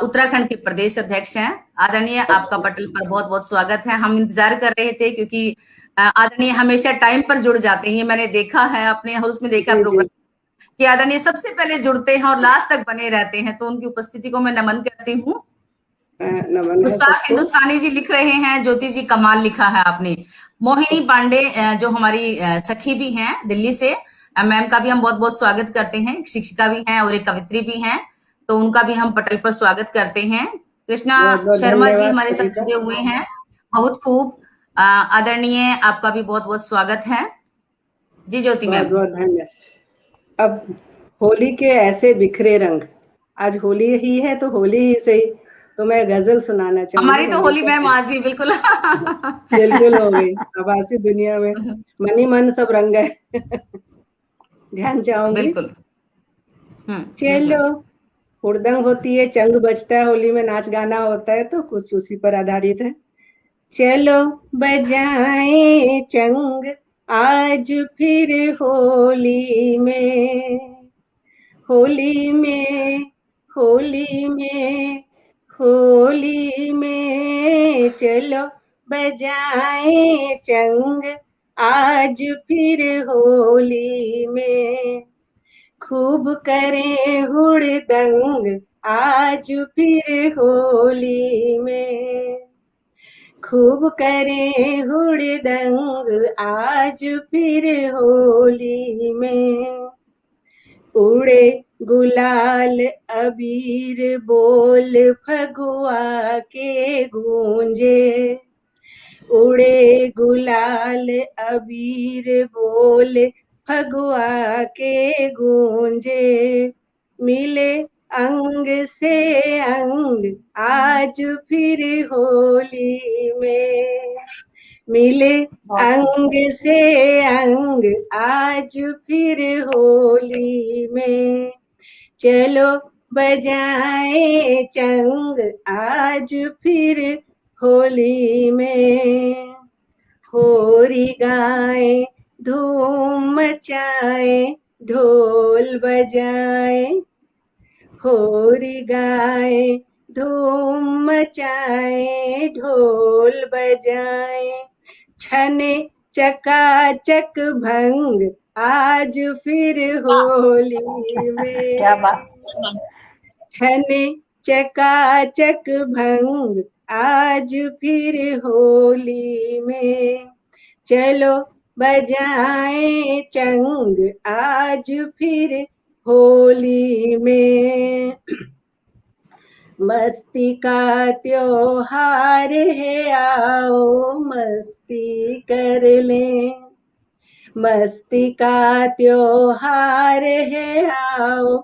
उत्तराखंड के प्रदेश अध्यक्ष हैं। आदरणीय, आपका अच्छा, पटल पर बहुत बहुत स्वागत है। हम इंतजार कर रहे थे, क्योंकि आदरणीय हमेशा टाइम पर जुड़ जाते हैं। मैंने देखा है, अपने हाउस में देखा जी जी। प्रोग्राम कि आदरणीय सबसे पहले जुड़ते हैं और लास्ट तक बने रहते हैं, तो उनकी उपस्थिति को मैं नमन करती हूँ। नमन है मुस्ताक सबको। हिंदुस्तानी जी लिख रहे हैं, ज्योति जी कमाल लिखा है आपने। मोहिनी पांडे, जो हमारी सखी भी हैं दिल्ली से, मैम का भी हम बहुत बहुत स्वागत करते हैं। एक शिक्षिका भी हैं और एक कवित्री भी हैं, तो उनका भी हम पटल पर स्वागत करते हैं। कृष्णा बहुत बहुत शर्मा जी धन्यवाद हमारे सभी साथ का। जुड़े हुए हैं, बहुत खूब। आदरणीय, आपका भी बहुत बहुत स्वागत है जी, ज्योति बहुत मैम। बहुत धन्यवाद। अब होली के ऐसे बिखरे रंग, आज होली ही है तो होली ही सही, तो मैं गजल सुनाना चाहूंगी हमारी तो होली होली पर। मैम आज ही बिल्कुल। बिल्कुल हो गई आभासी दुनिया में, मन ही मन सब रंग है। ध्यान चाहूंगी। बिल्कुल। यस चलो, मैम। हुड़दंग होती है, चंग बजता है, होली में नाच गाना होता है, तो कुछ उसी पर आधारित है। चलो बजाएं चंग आज फिर होली में, होली में, होली में, होली में। चलो बजाएं चंग आज फिर होली में, खूब करें हुड़दंग आज फिर होली में, खूब करें हुड़दंग आज फिर होली में। उड़े गुलाल अबीर बोल फगुआ के गूंजे, उड़े गुलाल अबीर बोल फगुआ के गूंजे। मिले अंग से अंग आज फिर होली में, मिले अंग से अंग आज फिर होली में। चलो बजाएं चंग आज फिर होली में, होरी गाए धूम मचाए ढोल बजाए, होरी गाए धूम मचाए ढोल बजाए। छने चकाचक भंग आज फिर होली क्या में, बात। छने चकाचक भंग आज फिर होली में। चलो बजाएं चंग आज फिर होली में। मस्ती का त्योहार है, आओ मस्ती कर लें। मस्ती का त्योहार है, आओ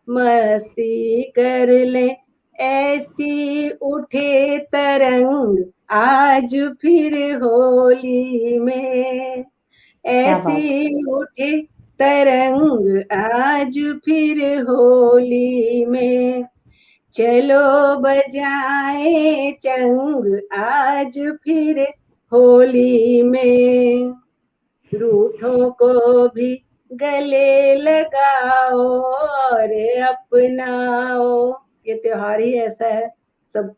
मस्ती कर लें। ऐसी उठे तरंग आज फिर होली में। ऐसी उठे तरंग आज फिर होली में। चलो बजाए चंग आज फिर होली में। रूठों को भी गले लगाओ और अपनाओ। ये त्योहार ही ऐसा है सब।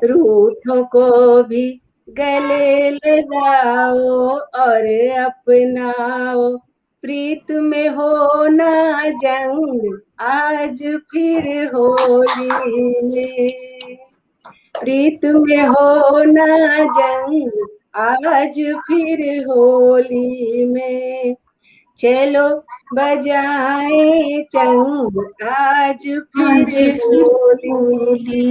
रूठों को भी गले लगाओ और अपनाओ। प्रीत में हो ना जंग आज फिर होली में। प्रीत में हो ना जंग आज फिर होली में। चलो बजाए चंग आज फिर होली।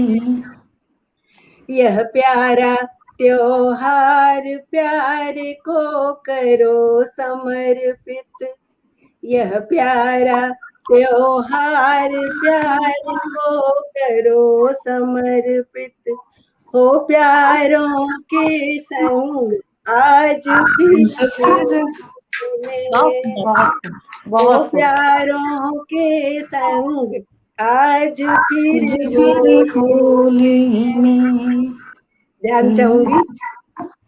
यह प्यारा त्योहार प्यार को करो समर्पित। यह प्यारा त्योहार प्यार को करो समर्पित। हो प्यारों के संग आज फिर हो प्यारों के संग आज फिर होली में। ध्यान चाहूंगी।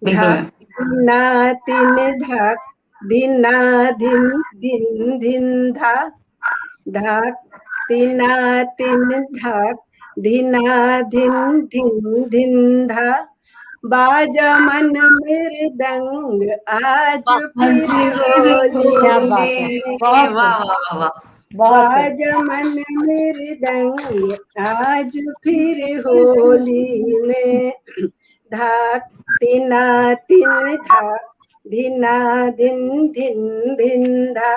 बिल्कुल। ना तीन धाक धिना धिन धिन धिन धा धाक तीना तीन धाक धिना धिन धिन धिन धा। बाजा मन मृदंग आज फिर होली में। वाह वाह वाह वाह। बाजा मन मृदंग आज फिर होली में। धाक तीना तीन धाक धिना धिन धिन धिन धा।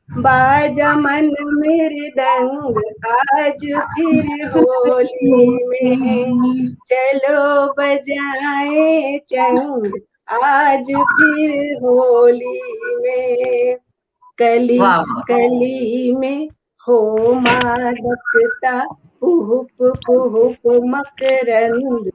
बाजा मन मृदंग आज फिर होली में। चलो बजाए चंग आज फिर होली में। कली कली में हो मादकता पुहुप पुहुप मकरंद।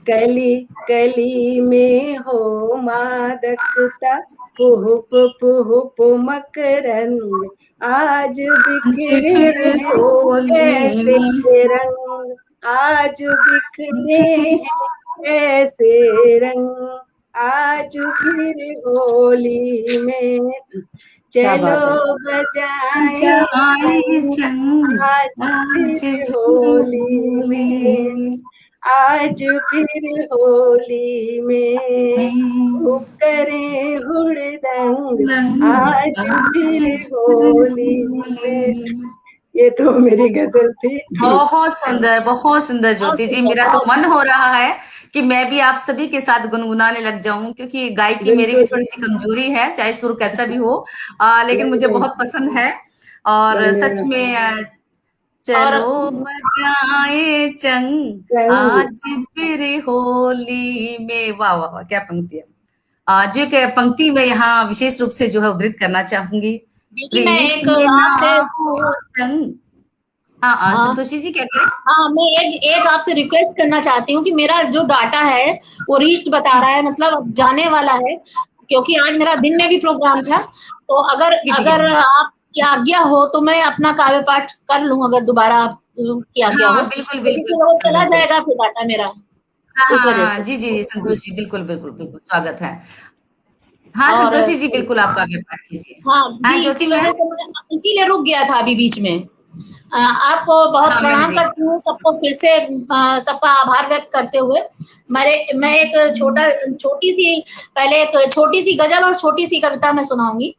कली कली में हो मादकता पुहुप पुहुप मकरंद। आज बिखरे हैं ऐसे रंग। आज बिखरे हैं ऐसे रंग आज फिर होली में। चलो बजाए चंग आज फिर होली में। आज फिर होली में खूब करें हुड़दंग आज फिर होली में। ये तो मेरी गजल थी। बहुत सुंदर ज्योति जी। मेरा तो मन हो रहा है कि मैं भी आप सभी के साथ गुनगुनाने लग जाऊं, क्योंकि गायकी मेरी भी थोड़ी सी कमजोरी है, चाहे सुर कैसा भी हो। लेकिन मुझे बहुत पसंद है। और सच में चलो बजाए चंग आज फिर होली में। वाह वाह वाह, क्या पंक्ति है। जो एक पंक्ति में यहाँ विशेष रूप से जो है उद्धृत करना चाहूंगी। मैं एक आपसे संतोषी जी क्या करें? हाँ, मैं एक आपसे रिक्वेस्ट करना चाहती हूँ कि मेरा जो डाटा है वो रीच्ड बता रहा है, मतलब जाने वाला है, क्योंकि आज मेरा दिन में भी प्रोग्राम था। तो अगर आप की आज्ञा हो तो मैं अपना काव्य पाठ कर लूं, अगर दोबारा की आज्ञा हो। बिल्कुल बिल्कुल। वो चला जाएगा फिर डाटा मेरा, इस वजह से। जी संतोषी, बिल्कुल बिल्कुल बिल्कुल स्वागत है। हाँ संतोषी जी, बिल्कुल आप काव्य पाठ कीजिए। हाँ जी, इसी वजह से मैं इसीलिए रुक गया था अभी बीच में। आपको बहुत प्रणाम करती हूँ, सबको फिर से सबका आभार व्यक्त करते हुए मैं एक छोटी सी गजल और छोटी सी कविता मैं सुनाऊंगी।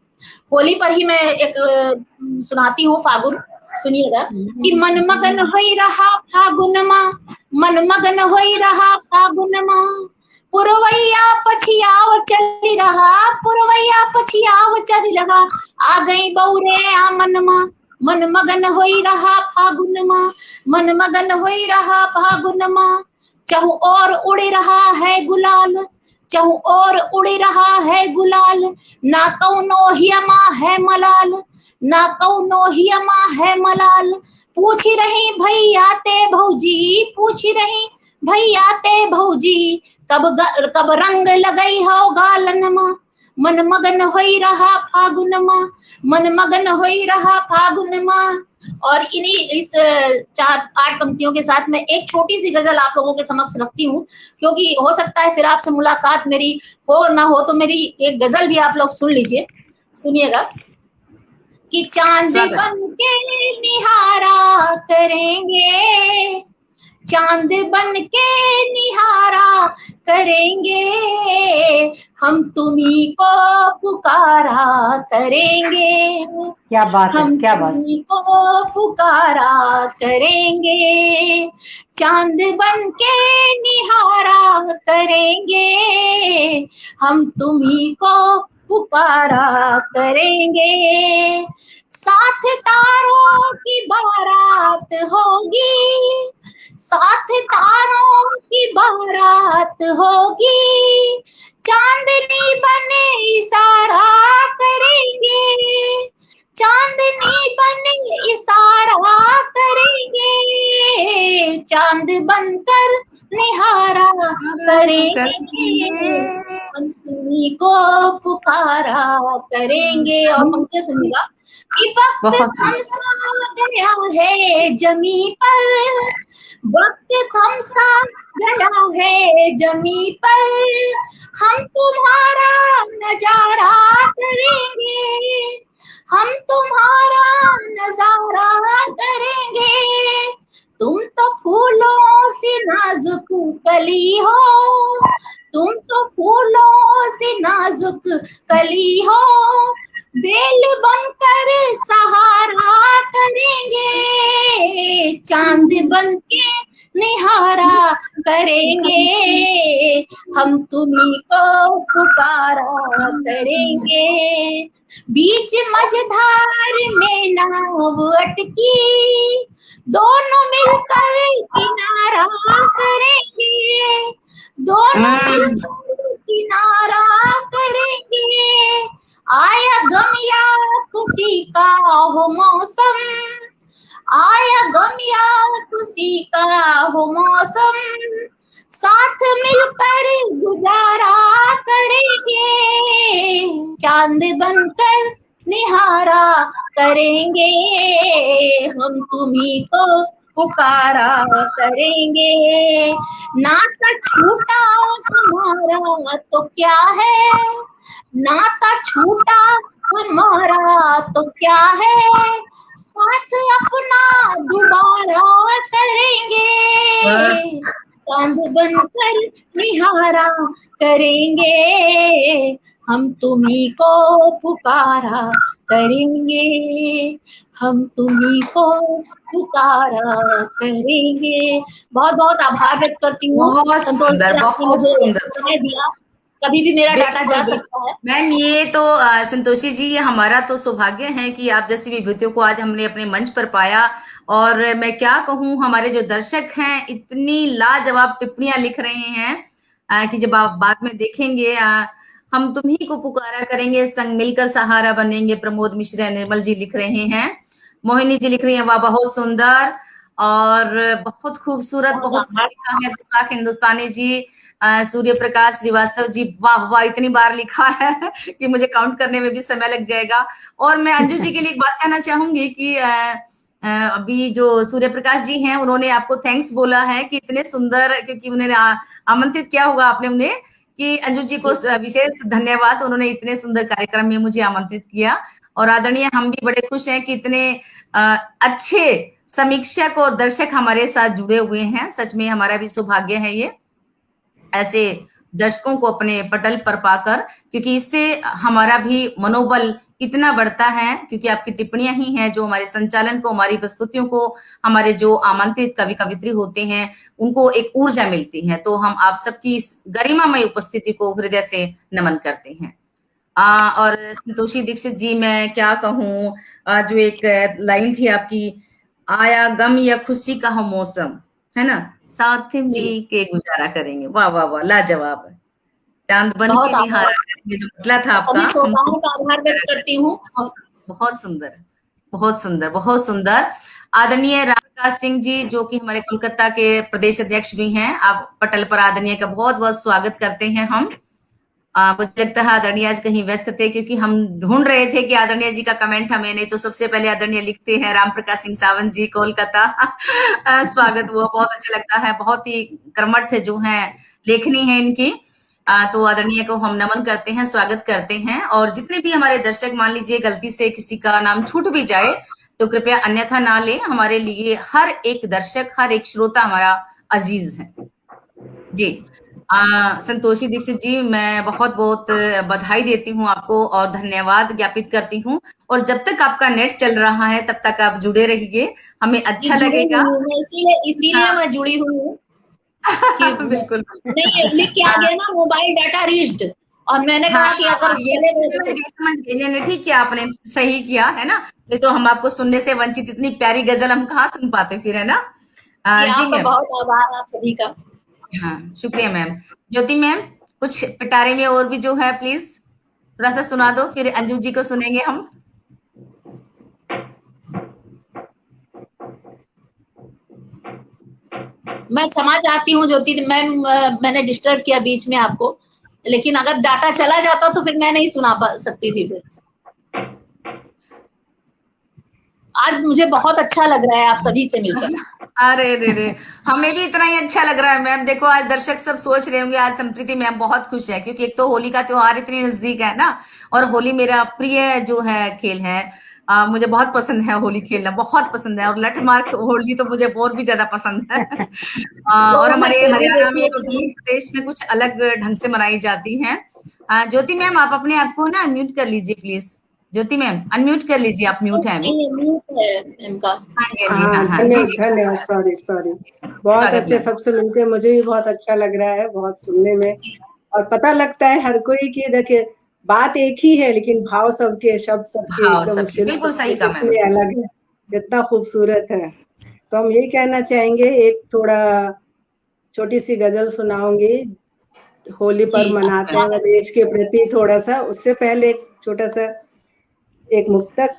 होली पर ही मैं एक सुनाती हूँ, फागुन। सुनिएगा कि मन मगन होई रहा फागुनमा, मन मगन होई रहा फागुनमा, पुरवैया पछियाव चली रहा, पुरवैया पछियाव चढ़ लगा, आ गई बौरे आ मनमा, मन मगन होई रहा फागुन मा, मन मगन होई रहा फागुन मा। चहु और उड़ रहा है गुलाल, चहु और उड़ रहा है गुलाल, ना कौनो हियमा है मलाल, ना कौनो हियमा है मलाल। पूछ रही भैया ते भौजी, पूछ रही भैया ते भौजी, कब रंग लगई हो गालन मा, मन मगन होई रहा फागुन मा, मन मगन होई रहा फागुन मा। और इन्हीं इस 4-8 पंक्तियों के साथ मैं एक छोटी सी गजल आप लोगों के समक्ष रखती हूँ, क्योंकि हो सकता है फिर आपसे मुलाकात मेरी हो ना हो, तो मेरी एक गजल भी आप लोग सुन लीजिए, सुनिएगा। कि चांद बन के निहारा करेंगे, चांद बन के निहारा करेंगे, हम तुम्ही को पुकारा करेंगे, क्या बात है, हम क्या बात। तुम्ही को पुकारा करेंगे, चांद बन के निहारा करेंगे, हम तुम्ही को पुकारा करेंगे। साथ तारों की बारात होगी, साथ तारों की बारात होगी, चांदनी बने इशारा करेंगे, चांदनी बने इशारा करेंगे, चांद बनकर निहारा करेंगे, हम तुम्ही को पुकारा करेंगे। और पंक्ति सुनिएगा। कि वक्त थमसा गया है जमी पर, वक्त थमसा गया है जमी पर, हम तुम्हारा नजारा करेंगे, हम तुम्हारा नजारा करेंगे। तुम तो फूलों से नाजुक कली हो, तुम तो फूलों से नाजुक कली हो, बेल बनकर सहारा करेंगे, चांद बन के निहारा करेंगे, हम तुम्ही को पुकारा करेंगे। बीच मझधार में नाव अटकी, दोनों मिलकर किनारा करेंगे, दोनों मिलकर किनारा करेंगे। आया गम या खुशी का हो मौसम, आया गम या खुशी का हो मौसम, साथ मिलकर गुजारा करेंगे, चांद बनकर निहारा करेंगे, हम तुम्ही को पुकारा करेंगे। नाता छूटा हमारा तो क्या है, नाता छूटा हमारा तो क्या है, साथ अपना दोबारा करेंगे, चांद बनकर निहारा करेंगे, हम तुम्ही को पुकारा करेंगे, हम तुम्ही को पुकारा करेंगे। बहुत बहुत आभार व्यक्त करती हूँ। बहुत सुंदर, बहुत सुंदर समय दिया, कभी भी मेरा डाटा जा सकता है। मैम, ये तो संतोषी जी, ये हमारा तो सौभाग्य है कि आप जैसी विभूतियों को आज हमने अपने मंच पर पाया। और मैं क्या कहूँ, हमारे जो दर्शक हैं इतनी लाजवाब टिप्पणियां लिख रहे हैं कि जब आप बाद में देखेंगे, हम तुम्ही को पुकारा करेंगे, संग मिलकर सहारा बनेंगे, प्रमोद मिश्रा निर्मल जी लिख रहे हैं, मोहिनी जी लिख रही हैं, वाह बहुत सुंदर और बहुत खूबसूरत, बहुत लिखा है। गुस्ताख हिंदुस्तानी जी, सूर्य प्रकाश श्रीवास्तव जी, वाह वाह, इतनी बार लिखा है कि मुझे काउंट करने में भी समय लग जाएगा। और मैं अंजू जी के लिए एक बात कहना चाहूंगी कि अभी जो सूर्य प्रकाश जी हैं, उन्होंने आपको थैंक्स बोला है कि इतने सुंदर, क्योंकि उन्होंने आमंत्रित किया होगा आपने उन्हें, कि अंजू जी को विशेष धन्यवाद, उन्होंने इतने सुंदर कार्यक्रम में मुझे आमंत्रित किया। और आदरणीय, हम भी बड़े खुश हैं कि इतने अच्छे समीक्षक और दर्शक हमारे साथ जुड़े हुए हैं। सच में हमारा भी सौभाग्य है ये, ऐसे दर्शकों को अपने पटल पर पाकर, क्योंकि इससे हमारा भी मनोबल इतना बढ़ता है, क्योंकि आपकी टिप्पणियां ही हैं जो हमारे संचालन को, हमारी प्रस्तुतियों को, हमारे जो आमंत्रित कवि कवित्री होते हैं उनको एक ऊर्जा मिलती है। तो हम आप सबकी इस गरिमामय उपस्थिति को हृदय से नमन करते हैं। और संतोषी दीक्षित जी, मैं क्या कहूँ, जो एक लाइन थी आपकी, आया गम या खुशी का हम मौसम, है ना, साथ जी, मिल के गुजारा करेंगे। वाह वाह वाह, लाजवाब। चांद बन बहुत के निहारा आभार। करेंगे, जो निकला था आपका, सभी हमको श्रोताओं का आभार व्यक्त गुजारा करती करेंगे। हूँ। बहुत सुंदर, बहुत सुंदर, बहुत सुंदर। आदरणीय राम प्रकाश सिंह जी, जो कि हमारे कोलकाता के प्रदेश अध्यक्ष भी हैं, आप पटल पर आदरणीय का बहुत बहुत स्वागत करते हैं हम। मुझे लगता है आदरणीय आज कहीं व्यस्त थे, क्योंकि हम ढूंढ रहे थे कि आदरणीय जी का कमेंट हमें, नहीं तो सबसे पहले आदरणीय लिखते हैं राम प्रकाश सिंह सावंत जी, कोलकाता। स्वागत हुआ, बहुत अच्छा लगता है, बहुत ही कर्मठ जो है लेखनी है इनकी। तो आदरणीय को हम नमन करते हैं, स्वागत करते हैं। और जितने भी हमारे दर्शक, मान लीजिए गलती से किसी का नाम छूट भी जाए तो कृपया अन्यथा ना ले, हमारे लिए हर एक दर्शक, हर एक श्रोता हमारा अजीज है जी। संतोषी दीक्षित जी, मैं बहुत बहुत बधाई देती हूँ आपको और धन्यवाद ज्ञापित करती हूँ। और जब तक आपका नेट चल रहा है तब तक आप जुड़े रहिए, हमें जी, अच्छा जुड़ी लगेगा। हुई हूँ मैं, इसीलिए हाँ। मैं जुड़ी हुई हूँ कि बिल्कुल। नहीं, लिख के आ हाँ, गया ना मोबाइल डाटा रीच्ड, और मैंने हाँ, कहा कि हाँ, अगर हाँ, ये चले गए समझ तो। गई, समझ गई। नहीं नहीं, ठीक किया आपने, सही किया है ना। नहीं तो हम आपको सुनने से वंचित, इतनी प्यारी गजल हम कहाँ सुन पाते फिर, है ना। जी, जी आपका मैम। बहुत आभार, आप सभी का। हाँ, शुक्रिया मैम। ज्योति मैम, कुछ पिटारे में और भी जो है प्लीज थोड़ा सा सुना दो, फिर अंजू जी को सुनेंगे हम। मैं क्षमा चाहती हूँ ज्योति मैम, मैंने डिस्टर्ब किया बीच में आपको, लेकिन अगर डाटा चला जाता तो फिर मैं नहीं सुना पा सकती थी फिर। आज मुझे बहुत अच्छा लग रहा है आप सभी से मिलकर। अरे रे रे, हमें भी इतना ही अच्छा लग रहा है मैम। देखो, आज दर्शक सब सोच रहे होंगे आज संप्रीति मैम बहुत खुश है, क्योंकि एक तो होली का त्योहार इतनी नजदीक है ना, और होली मेरा प्रिय जो है खेल है। मुझे बहुत पसंद है होली खेलना, बहुत पसंद है, और लठ मार होली तो मुझे और भी ज्यादा पसंद है। वो और मैं हमारे खेली हरियाणा में देखी और है। दूर प्रदेश में कुछ अलग ढंग से मनाई जाती है। ज्योति मैम, आप अपने आप को ना अनम्यूट कर लीजिए प्लीज। ज्योति मैम, अनम्यूट कर लीजिए, आप म्यूट है अभी। नहीं, म्यूट है इनका। हाँ जी, हाँ जी, हाँ, हाँ हाँ, जी धन्यवाद जी। धन्यवाद, सॉरी सॉरी। बहुत स्वागत अच्छे, मैम। सबसे मिलके मुझे भी बहुत अच्छा लग रहा है, बहुत सुनने में। और पता लगता है हर कोई की, देखिए बात एक ही है लेकिन भाव सबके, शब्द सबके, भाव एकदम सबके, शिल्प बिल्कुल सबके सही कहा मैम। कितने अलग है, कितना खूबसूरत है। तो हम यही कहना चाहेंगे, एक थोड़ा छोटी सी गजल सुनाऊंगी। होली जी पर्व मनाते हैं मैम। देश के प्रति, थोड़ा सा उससे पहले एक छोटा सा एक मुक्तक।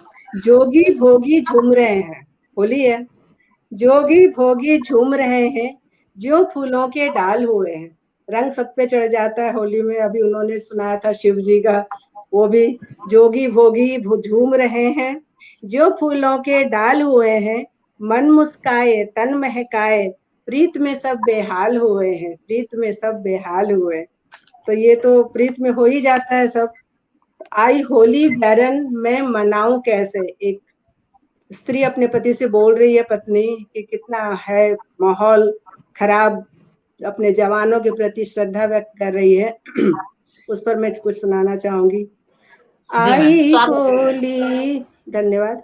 जोगी भोगी झूम रहे हैं, होली है। जोगी भोगी झूम रहे हैं, ज्यों फूलों के डाल हुए हैं। रंग सब पे चढ़ जाता है होली में। अभी उन्होंने सुनाया था शिव जी का, वो भी जोगी भोगी झूम रहे हैं, जो फूलों के डाल हुए हैं। मन मुस्काए तन महकाए, प्रीत में सब बेहाल हुए हैं, प्रीत में सब बेहाल हुए। तो ये तो प्रीत में हो ही जाता है सब। आई होली बैरन मैं मनाऊं कैसे, एक स्त्री अपने पति से बोल रही है, पत्नी, कि कितना है माहौल खराब, अपने जवानों के प्रति श्रद्धा व्यक्त कर रही है। उस पर मैं कुछ सुनाना चाहूंगी। जी मैम। आई स्वागत है। होली, धन्यवाद।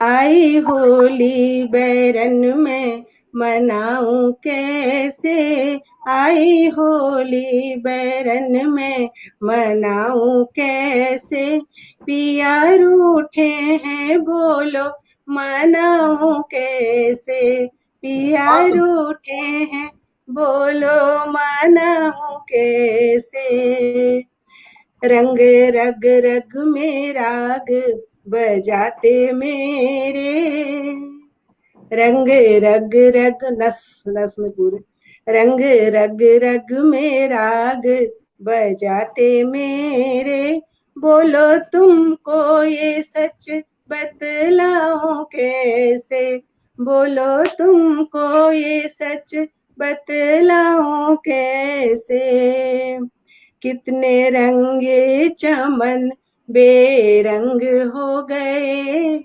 आई होली बैरन में मनाऊं कैसे, आई होली बैरन में मनाऊं कैसे। पिया रूठे हैं बोलो मनाऊं कैसे, पिया बहुत सुंदर। रूठे हैं बोलो मनाऊं कैसे। रंग रग रग में राग बजाते मेरे, रंग रग रग नस नस में पूरे, रंग रग रग में राग बजाते मेरे। बोलो तुमको ये सच बतलाऊं कैसे, बोलो तुमको ये सच बतलाऊं कैसे। कितने रंगे चमन बेरंग हो गए,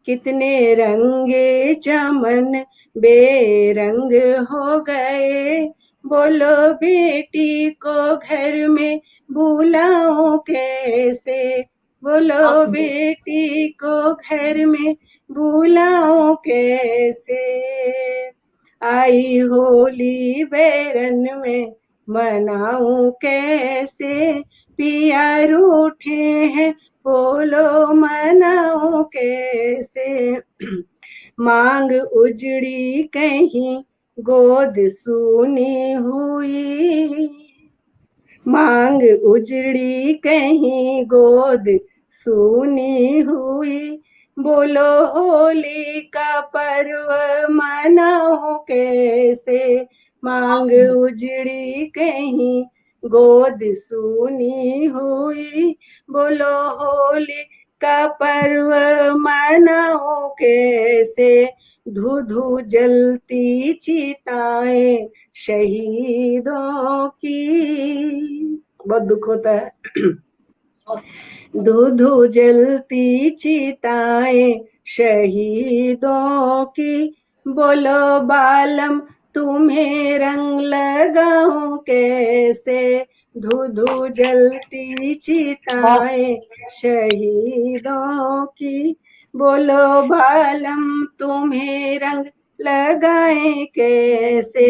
कितने रंगे चमन बेरंग हो गए। बोलो बेटी को घर में बुलाऊं कैसे, बोलो बहुत सुंदर। बेटी को घर में बुलाऊं कैसे। आई होली बैरन में मनाऊं कैसे, पिया रूठे हैं बोलो मनाऊं कैसे। मांग उजड़ी कहीं गोद सूनी हुई, मांग उजड़ी कहीं गोद सूनी हुई, बोलो होली का पर्व मनाऊं कैसे। मांग उजड़ी कहीं गोद सूनी हुई, बोलो होली का पर्व मनाऊं कैसे। धू धू जलती चिताएं शहीदों की, बहुत दुख होता है। धू धू जलती चिताएं शहीदों की, बोलो बालम तुम्हें रंग लगाऊं कैसे। धू धू जलती चिताएं शहीदों की, बोलो बालम तुम्हें रंग लगाएं कैसे।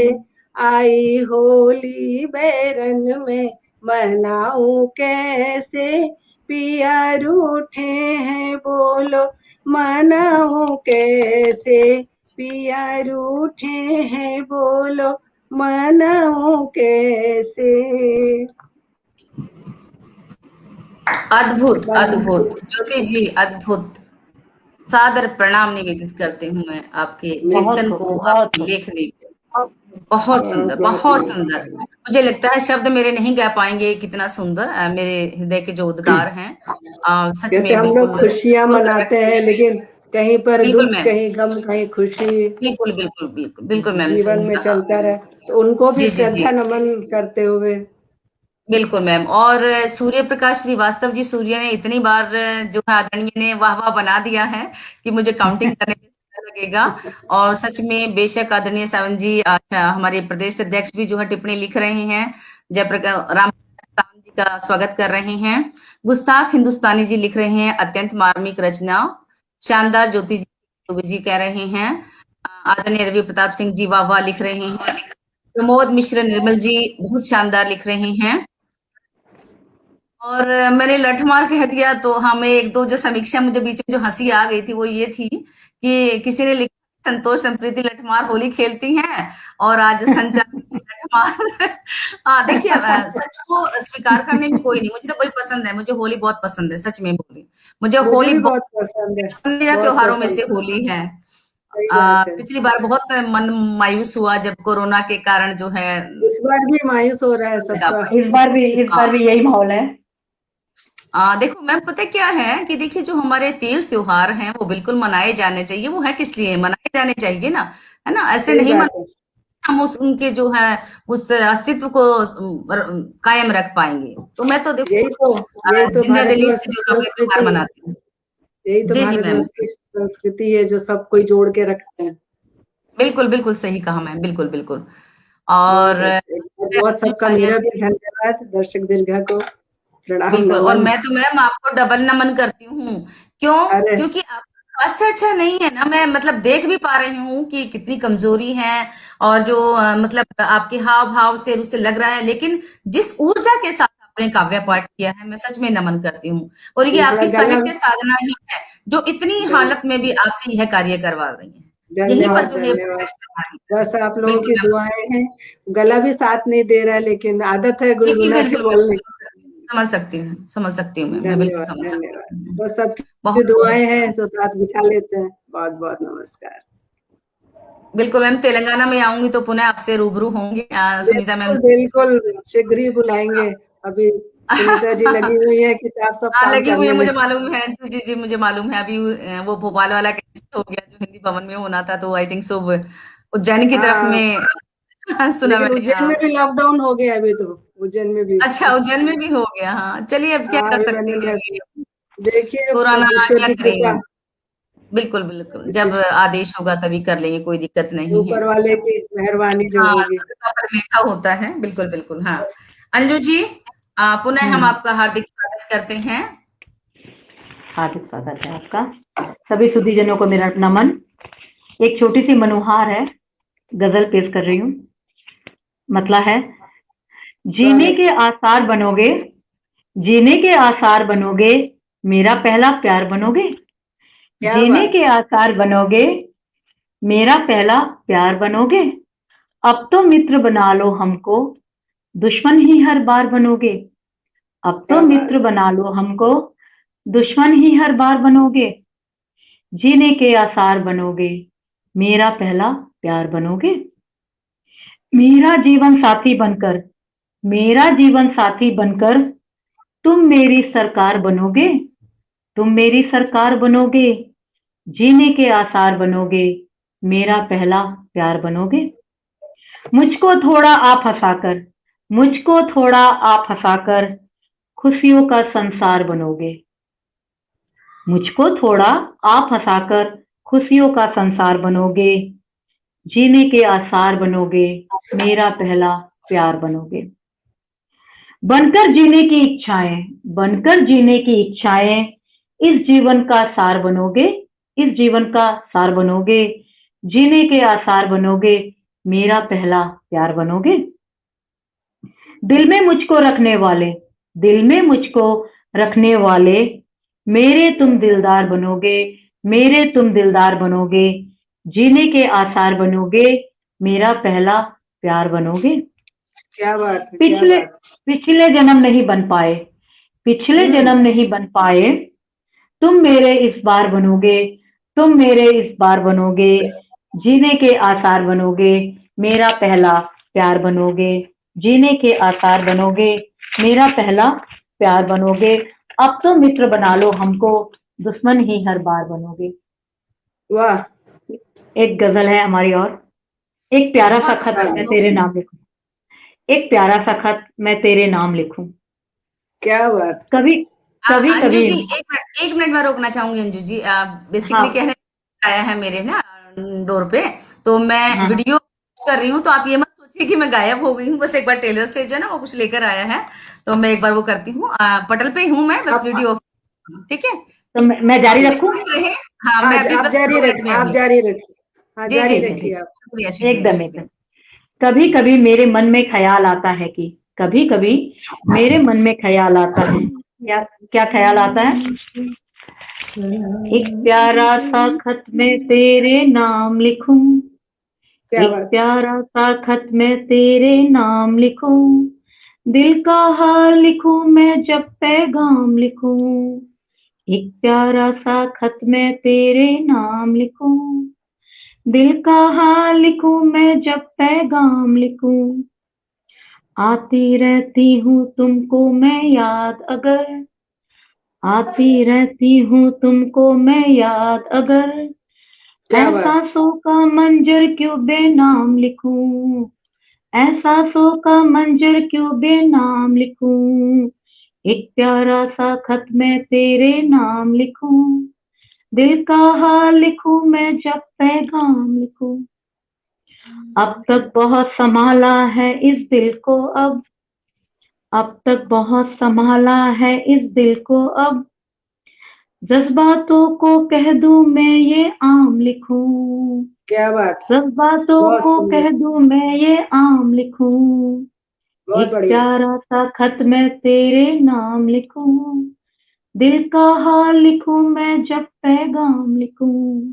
आई होली बैरन में मनाऊं कैसे, पिया रूठे हैं बोलो मनाऊं कैसे। पिया रूठे हैं बोलो मनाऊं कैसे। अद्भुत अद्भुत ज्योति जी, अद्भुत। सादर प्रणाम निवेदित करती हूँ मैं आपके बहुत चिंतन खूब, को, बहुत आपके खूब। लेखनी को। बहुत सुंदर, बहुत सुंदर। मुझे लगता है शब्द मेरे नहीं कह पाएंगे कितना सुंदर मेरे हृदय के जो उद्गार हैं, सच जैसे में हम लोग बिल्कुल खुशियां जोड़ कर मनाते रखे हैं, हैं। लेकिन कहीं पर बिल्कुल दुख, मैम, कहीं गम, कहीं खुशी बिल्कुल बिल्कुल बिल्कुल बिल्कुल मैम, जीवन सही में कहा। चलता रहे, तो उनको भी जी जी जी, श्रद्धा नमन करते हुए। बिल्कुल मैम। और सूर्य प्रकाश श्रीवास्तव जी, सूर्य ने इतनी बार जो है आदरणीय ने वाह वाह बना दिया है कि मुझे काउंटिंग करने में समय लगेगा। और सच में बेशक आदरणीय सावन जी, अच्छा, हमारे प्रदेश अध्यक्ष भी जो है टिप्पणी लिख रहे हैं, जयप्रकाश राम सावन जी का स्वागत कर रहे हैं। गुस्ताख हिंदुस्तानी जी लिख रहे हैं अत्यंत मार्मिक रचना, शानदार। ज्योति जी दुबे जी कह रहे हैं आदरणीय रवि प्रताप सिंह जी वाह वाह लिख रहे हैं। प्रमोद मिश्र निर्मल जी बहुत शानदार लिख रहे हैं। और मैंने लठमार कह दिया तो हमें एक दो जो समीक्षा, मुझे बीच में जो हंसी आ गई थी वो ये थी कि किसी ने लिखा संतोष संप्रीति लठमार होली खेलती हैं और आज संचार लठमार। देखिए, सच को स्वीकार करने में कोई नहीं, मुझे तो वही पसंद है, मुझे होली बहुत पसंद है, सच में बोली। मुझे मुझे होली भी बहुत बहुत पसंद है, पसंदीदा बहुत त्योहारों में पसंद से है। होली है। सही बात है। पिछली बार बहुत मन मायूस हुआ जब कोरोना के कारण जो है इस बार भी मायूस हो रहा है लगा सबका। पाई। इस बार भी यही माहौल है। देखो मैम, पता क्या है कि देखिए जो हमारे तीज त्योहार हैं वो बिल्कुल मनाए जाने चाहिए। वो है किस लिए मनाए जाने चाहिए ना, है ना? ऐसे सही नहीं बात मना है। हम उनके जो है उस अस्तित्व को कायम रख पाएंगे। तो मैं तो देखो यही तो जिंदा दिली भारतवर्ष से की जो है अपने त्योहार संस्कृति है। मनाती हूँ। यही तो जी जी मैम, भारतवर्ष की संस्कृति है जो सबको जोड़ के रखते हैं। बिल्कुल बिल्कुल सही कहा मैम, बिल्कुल बिल्कुल। और बहुत अच्छे, बहुत अर्जुन सबका फारिया मेरा जी, भी धन्यवाद, दर्शक दीर्घा को प्रणाम बिल्कुल। और नमन। मैं तो मैम आपको डबल नमन करती हूँ। क्यों? अरे क्योंकि आपका स्वास्थ्य अच्छा नहीं है ना, मैं मतलब देख भी पा रही हूँ कि कितनी कमजोरी है। और जो मतलब आपके हाव भाव से उसे लग रहा है, लेकिन जिस ऊर्जा के साथ आपने काव्य पाठ किया है, मैं सच में नमन करती हूँ। और ये थोड़ा आपकी गला, साहित्य साधना ही है जो इतनी गला हालत में भी आपसे यह कार्य करवा रही है। यहीं पर धन्यवाद, जो है धन्यवाद। प्रकाश प्रभारी है। बस आप लोगों बिल्कुल की मैम, दुआएं हैं। गला भी साथ नहीं दे रहा है, लेकिन आदत है बिल्कुल गुनगुना के बिल्कुल बोलने की। समझ सकती हूँ, समझ सकती हूँ मैं बिल्कुल धन्यवाद, समझ धन्यवाद। सकती हूँ। बस सबकी बहुत बहुत दुआएं हैं, सो साथ बिठा लेते हैं। बहुत बहुत नमस्कार। बिल्कुल मैम, तेलंगाना में आऊंगी तो पुनः आपसे रूबरू होंगे। सुनीता मैम, बिल्कुल बिल्कुल, शीघ्र ही बुलाएंगे। अभी सुनीता जी लगी हुई है किताब सब हाँ काम लगी हुई है, करने में। मुझे मालूम है। जी जी जी, मुझे मालूम है। अभी वो भोपाल वाला कैसे हो गया जो हिंदी भवन में होना था, तो आई थिंक सो उज्जैन की तरफ हाँ, में सुना लेकिन मैंने। उज्जैन हाँ, में भी लॉकडाउन हो गया अभी तो, उज्जैन में भी। अच्छा, उज्जैन में भी हो गया। हाँ चलिए, अब क्या हाँ, कर अभी सकते मैंने हैं, मैसेज, ये देखिए पुराना ईश्वर क्या की कृपा, करेंगे। बिल्कुल बिल्कुल, जब आदेश होगा तभी कर लेंगे, कोई दिक्कत नहीं है। ऊपर वाले की मेहरबानी जो हाँ, होगी। सबका पर मीठा होता है, बिल्कुल बिल्कुल। हाँ, बस अंजू जी, पुनः हम हम्म, आपका हार्दिक स्वागत करते हैं। हार्दिक स्वागत है आपका। सभी सुधीजनों को मेरा नमन। एक छोटी सी मनोहार है, गजल पेश कर रही हूँ। मतला है, जीने के आसार बनोगे, जीने के आसार बनोगे, मेरा पहला प्यार बनोगे। क्या जीने बात के आसार बनोगे, मेरा पहला प्यार बनोगे। अब तो मित्र बना लो हमको, दुश्मन ही हर बार बनोगे। अब तो क्या मित्र बात बना लो हमको, दुश्मन ही हर बार बनोगे। जीने के आसार बनोगे, मेरा पहला प्यार बनोगे। मेरा जीवन साथी बनकर, मेरा जीवन साथी बनकर तुम मेरी सरकार बनोगे, तुम मेरी सरकार बनोगे। जीने के आसार बनोगे, मेरा पहला प्यार बनोगे। मुझको थोड़ा आप हंसाकर, मुझको थोड़ा आप हंसाकर खुशियों का संसार बनोगे। मुझको थोड़ा आप हंसाकर खुशियों का संसार बनोगे। जीने के आसार बनोगे, मेरा पहला प्यार बनोगे। बनकर जीने की इच्छाएं, बनकर जीने की इच्छाएं, इस जीवन का सार बनोगे, इस जीवन का सार बनोगे। जीने के आसार बनोगे, मेरा पहला प्यार बनोगे। दिल में मुझको रखने वाले, दिल में मुझको रखने वाले, मेरे तुम दिलदार बनोगे, मेरे तुम दिलदार बनोगे। जीने के आसार बनोगे, मेरा पहला प्यार बनोगे। क्या बात है, क्या पिछले बात पिछले जन्म नहीं बन पाए, पिछले जन्म नहीं बन पाए, तुम मेरे इस बार बनोगे, तुम मेरे इस बार बनोगे। जीने के आसार बनोगे, मेरा पहला प्यार बनोगे। जीने के आसार बनोगे, मेरा पहला प्यार बनोगे। अब तो मित्र बना लो हमको, दुश्मन ही हर बार बनोगे। वाह, एक गजल है हमारी और। एक प्यारा सा बहुत खत सुंदर, मैं बहुत तेरे सुंदर। नाम लिखूं, एक प्यारा सा खत मैं तेरे नाम लिखूं। क्या बात कभी कभी अंजू कभी जी, एक मिनट मैं रोकना चाहूंगी अंजू जी। बेसिकली हाँ कहने आया है मेरे ना डोर पे, तो मैं हाँ हाँ वीडियो कर रही हूँ, तो आप ये मत सोचिए कि मैं गायब हो गई हूँ। बस एक बार टेलर से जो है ना वो कुछ लेकर आया है, तो मैं एक बार वो करती हूँ। पटल पे ही हूँ मैं, बस आप वीडियो। ठीक है, तो मैं जारी आप रखूं। निश्चिंत रहे। हाँ, मैं आज अभी आप बस जारी 2 रख, मिनट में आप अभी। जारी रखिए। हाँ, जी जी जारी जी जी, रखिए आप। शुक्रिया शुक्रिया एकदम शुक्रिया। एकदम। कभी कभी मेरे मन में ख्याल आता है कि, कभी कभी मेरे मन में ख्याल आता है, क्या क्या ख्याल आता है। एक प्यारा सा खत मैं तेरे नाम लिखूं, क्या एक बात है, प्यारा सा खत मैं तेरे नाम लिखूं, दिल का हाल लिखूं मैं जब पैगाम लिखूं। एक प्यारा सा खत मैं तेरे नाम लिखूं, दिल का हाल लिखूं मैं जब पैगाम लिखूं। आती रहती हूँ तुमको मैं याद अगर, आती रहती हूँ तुमको मैं याद अगर, क्या बात एहसासों का मंजर क्यों बेनाम लिखूं, एहसासों का मंजर क्यों बेनाम लिखूं। एक प्यारा सा खत मैं तेरे नाम लिखूं, दिल का हाल लिखूं मैं जब पैगाम लिखूं। अब तक बहुत संभाला है इस दिल को अब तक बहुत संभाला है इस दिल को अब, जज्बातों को कह दूं मैं ये आम लिखूं, क्या बात है, जज्बातों बहुत को सुंदर, कह दूं मैं ये आम लिखूं। बहुत एक बढ़िया। प्यारा सा खत मैं तेरे नाम लिखूं, दिल का हाल लिखूं मैं जब पैगाम लिखूं।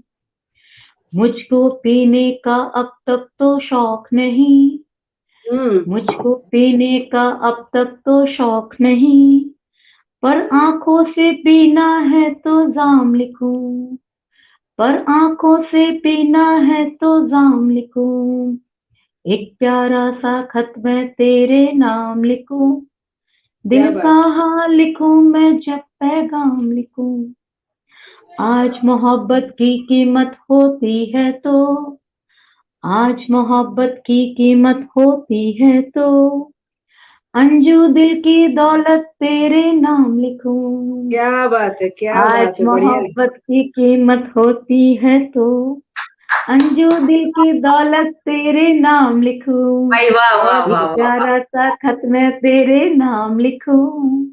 मुझको पीने का अब तक तो शौक नहीं, मुझको पीने का अब तक तो शौक नहीं, पर आंखों से पीना है तो जाम लिखूं, पर आंखों से पीना है तो जाम लिखूं। एक प्यारा सा खत मैं तेरे नाम लिखूं, क्या दिल का बात है, हाल लिखूं मैं जब पैगाम लिखूं। आज मोहब्बत की कीमत होती है तो, आज मोहब्बत की कीमत होती है तो, अंजू दिल की दौलत तेरे नाम लिखूं। क्या बात है, क्या आज बात है, बढ़िया। मोहब्बत की कीमत होती है तो, अंजू दिल की दौलत तेरे नाम लिखूं। भाई वाह वाह बहुत एक वाह बढ़िया, वाह। प्यारा सा खत मैं तेरे नाम लिखूं,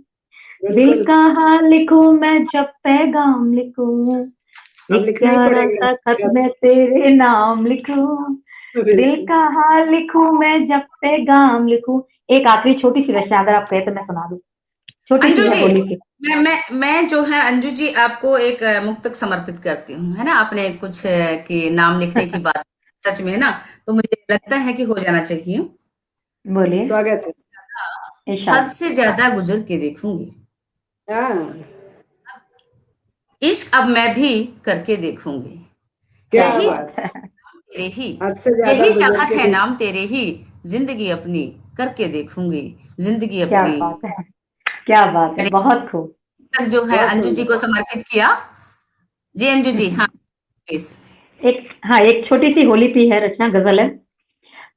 दिल बिल्कुल। का हाल लिखूं मैं जब पैगाम लिखूं। अब एक लिखना ही प्यारा पड़ेगा सा खत खत। मैं तेरे नाम लिखूं, दिल का हाल लिखूं मैं जब पैगाम लिखूं। एक आखिरी छोटी सी रचना अगर आप कहे तो मैं सुना दूं, छोटी अंजू सी है जी, होली की। मैं जो है अंजू जी आपको एक मुक्तक समर्पित करती हूँ, है ना। आपने कुछ कि नाम लिखने की बात, सच में ना, तो मुझे लगता है कि हो जाना चाहिए। बोलिए। स्वागत है। हद इरशाद। से ज्यादा गुजर के देखूंगी, हाँ, इश्क अब मैं भी करके देखूंगी। क्या यही बात है। तेरे ही, हद से ज्यादा यही गुजर चाहत के है देख। नाम तेरे ही, जिंदगी अपनी करके देखूंगी, जिंदगी क्या अपनी। बात है, क्या बात है, मैंने बहुत खूब। तक जो है बहुत अंजू जी सुंदर। को समर्पित किया। जी अंजू जी, हाँ प्लीज। एक, हाँ, एक छोटी सी होली की है रचना, गजल है।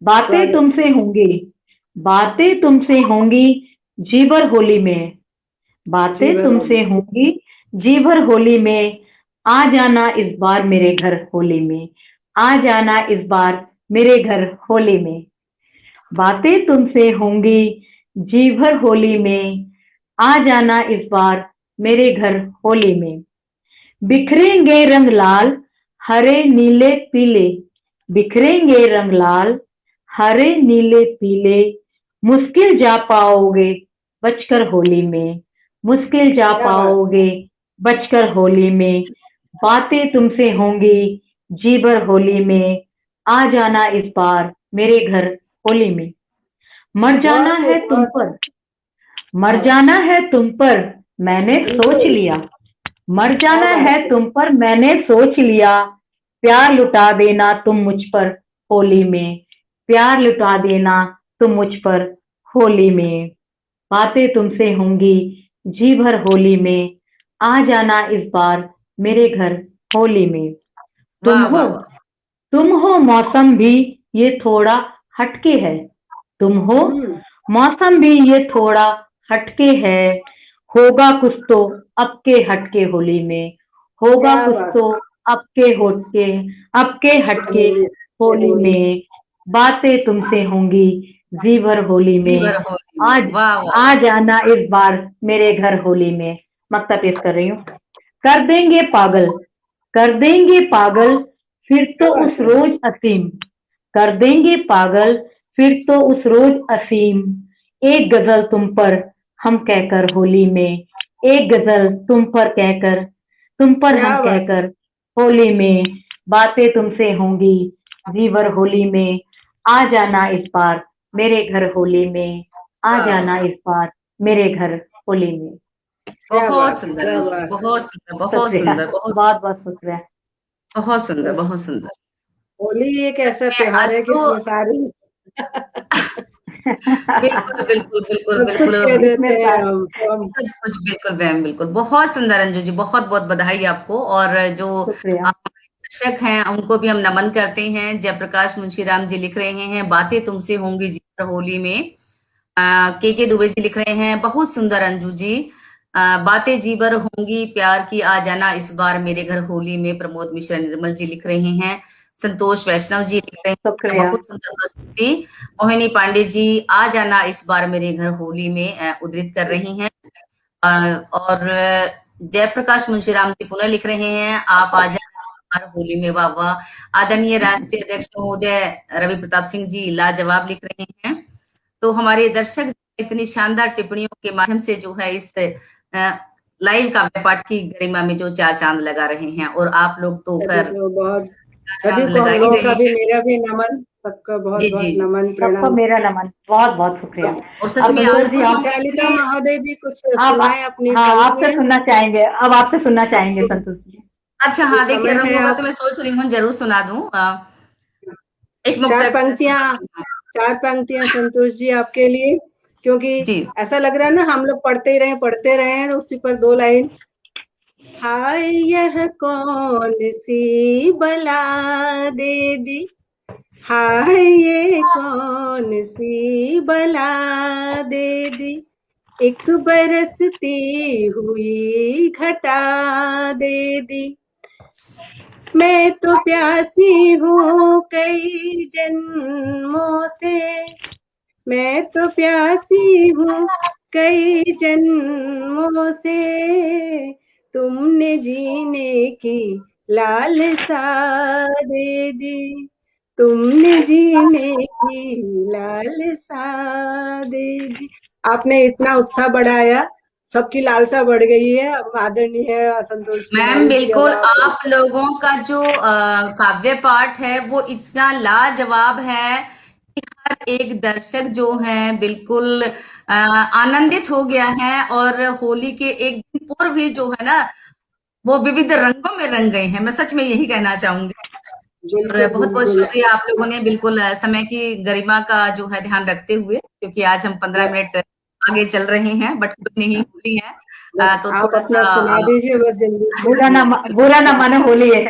बातें स्वागत। तुमसे होंगी, बातें तुमसे होंगी जी भर होली में, जी बातें भर होली। तुमसे होंगी जी भर होली में। आ जाना इस बार मेरे घर होली में, आ जाना इस बार मेरे घर होली में। बातें तुमसे होंगी जी भर होली में, आ जाना इस बार मेरे घर होली में। बिखरेंगे रंग लाल हरे नीले पीले, बिखरेंगे रंग लाल हरे नीले पीले। मुश्किल जा पाओगे बचकर होली में, मुश्किल जा क्या बात। पाओगे बचकर होली में। बातें तुमसे होंगी जी भर होली में, आ जाना इस बार मेरे घर होली में। मर जाना बहुत खूब, है तुम बहुत। पर, मर जाना है तुम पर मैंने सोच बिल्कुल। लिया, मर क्या जाना है बात है। तुम पर मैंने सोच लिया। प्यार लुटा देना तुम मुझ पर होली में, प्यार लुटा देना तुम मुझ पर होली में। बातें तुमसे होंगी जी भर होली में, आ जाना इस बार मेरे घर होली में। तुम वाह हो, वाह वाह। तुम हो मौसम भी ये थोड़ा हटके है, तुम हो हम्म। मौसम भी ये थोड़ा हटके है। होगा कुछ तो अब के हटके होली में, होगा क्या कुछ बात तो अब के होटके, अब के है। हटके होली। होली में। बातें तुमसे होंगी जी भर होली जी में, भर होली में, आज वाह वाह आ वाह। जाना इस बार मेरे घर होली में। मक्ता पेश कर रही हूँ। कर देंगे पागल, कर देंगे पागल फिर क्या तो बात उस है। रोज असीम, कर देंगे पागल फिर तो उस रोज असीम। एक गजल तुम पर हम कहकर होली में, एक गजल तुम पर कहकर, तुम पर हम क्या बात है। कहकर होली में। बातें तुमसे होंगी जी भर होली में, आ जाना इस बार मेरे घर होली में, आ वाह जाना वाह। इस बार मेरे घर होली में। क्या बहुत बात है। सुंदर क्या अंजू जी, बात है। बहुत सुंदर, बहुत शुक्रिया, सुंदर, बहुत बहुत बहुत शुक्रिया। बहुत सुंदर, बस। बहुत सुंदर। होली एक सच ऐसा में त्योहार आज है कि तो इसमें सारी बिल्कुल बिल्कुल बिल्कुल सब कुछ बिल्कुल, कह इसमें देते हैं हम सब। सब कुछ बिल्कुल मैम, बिल्कुल। बहुत सुंदर अंजू जी, बहुत बहुत बधाई आपको। और जो शुक्रिया। हमारे दर्शक हैं उनको भी हम नमन करते हैं। जयप्रकाश मुंशीराम जी लिख रहे हैं, बातें तुमसे होंगी जी भर होली में। के दुबे जी लिख रहे हैं, बहुत सुंदर अंजू जी। बातें जी भर होंगी प्यार की, आ जाना इस बार मेरे घर होली में। प्रमोद मिश्रा निर्मल जी लिख रहे हैं। संतोष वैष्णव जी लिख रहे हैं, शुक्रिया। बहुत सुंदर प्रस्तुति। मोहिनी पांडे जी, आ जाना इस बार मेरे घर होली में, उद्धृत कर रही हैं। और जयप्रकाश मुंशीराम जी पुनः लिख रहे हैं, आप आ जाना हर होली में, वाह वाह। आदरणीय राष्ट्रीय अध्यक्ष महोदय रवि प्रताप सिंह जी लाजवाब लिख रहे हैं। तो हमारे दर्शक इतनी शानदार टिप्पणियों के माध्यम से जो है इस लाइव काव्य पाठ की गरिमा में जो चार चांद लगा रहे हैं, और आप लोग तो सभी खैर को बहुत, चार सभी चांद को लगा हम ही लोगों का रहे भी, हैं। मेरा भी नमन, सबका बहुत जी जी बहुत जी। नमन सबको प्रणाम। मेरा नमन, बहुत बहुत शुक्रिया। और सच अब में संतोष आज जी तो हम संचालिका इतने, महोदय भी कुछ आप सुनाए अपनी हाँ, आपसे पंक्तियां। सुनना चाहेंगे, अब आपसे सुनना चाहेंगे संतोष जी। अच्छा अभी हाँ देखिए, समय रंग है होगा आप। तो मैं सोच रही हूँ जरूर सुना दूं। एक चार मुक्तक पंक्तियां, सुनाती हूँ। चार पंक्तियां संतोष जी आपके लिए, क्योंकि जी ऐसा लग रहा है ना हम लोग पढ़ते रहे उसी पर दो लाइन। हाय यह कौन सी बला दे दी, हाय ये कौन सी बला दे दी, एक बरसती हुई घटा दे दी। मैं तो प्यासी हूँ कई जन्मों से, मैं तो प्यासी हूँ कई जन्मों से, तुमने जीने की लालसा दे दी, तुमने जीने की लालसा दे दी। आपने इतना उत्साह बढ़ाया, सबकी लालसा बढ़ गई है। अब आदरणीय संतोष मैम कुमारी जी, अब बिल्कुल, आप आप लोगों का जो काव्य पाठ है वो इतना लाजवाब है कि हर एक दर्शक जो है बिल्कुल आनंदित हो गया है, और होली के एक दिन पूर्व ही जो है ना वो विविध रंगों में रंग गए हैं। मैं सच में यही कहना चाहूंगी। और बिल्कुल बहुत बहुत बिल्कुल शुक्रिया आप लोगों ने बिल्कुल समय की गरिमा का जो है ध्यान रखते हुए, क्योंकि आज हम 15 मिनट आगे चल रहे हैं, बट कोई नहीं, होली है बस तो आप थोड़ा अपना सुना सा दीजिए बस जल्दी से। बुरा ना मानो, होली है।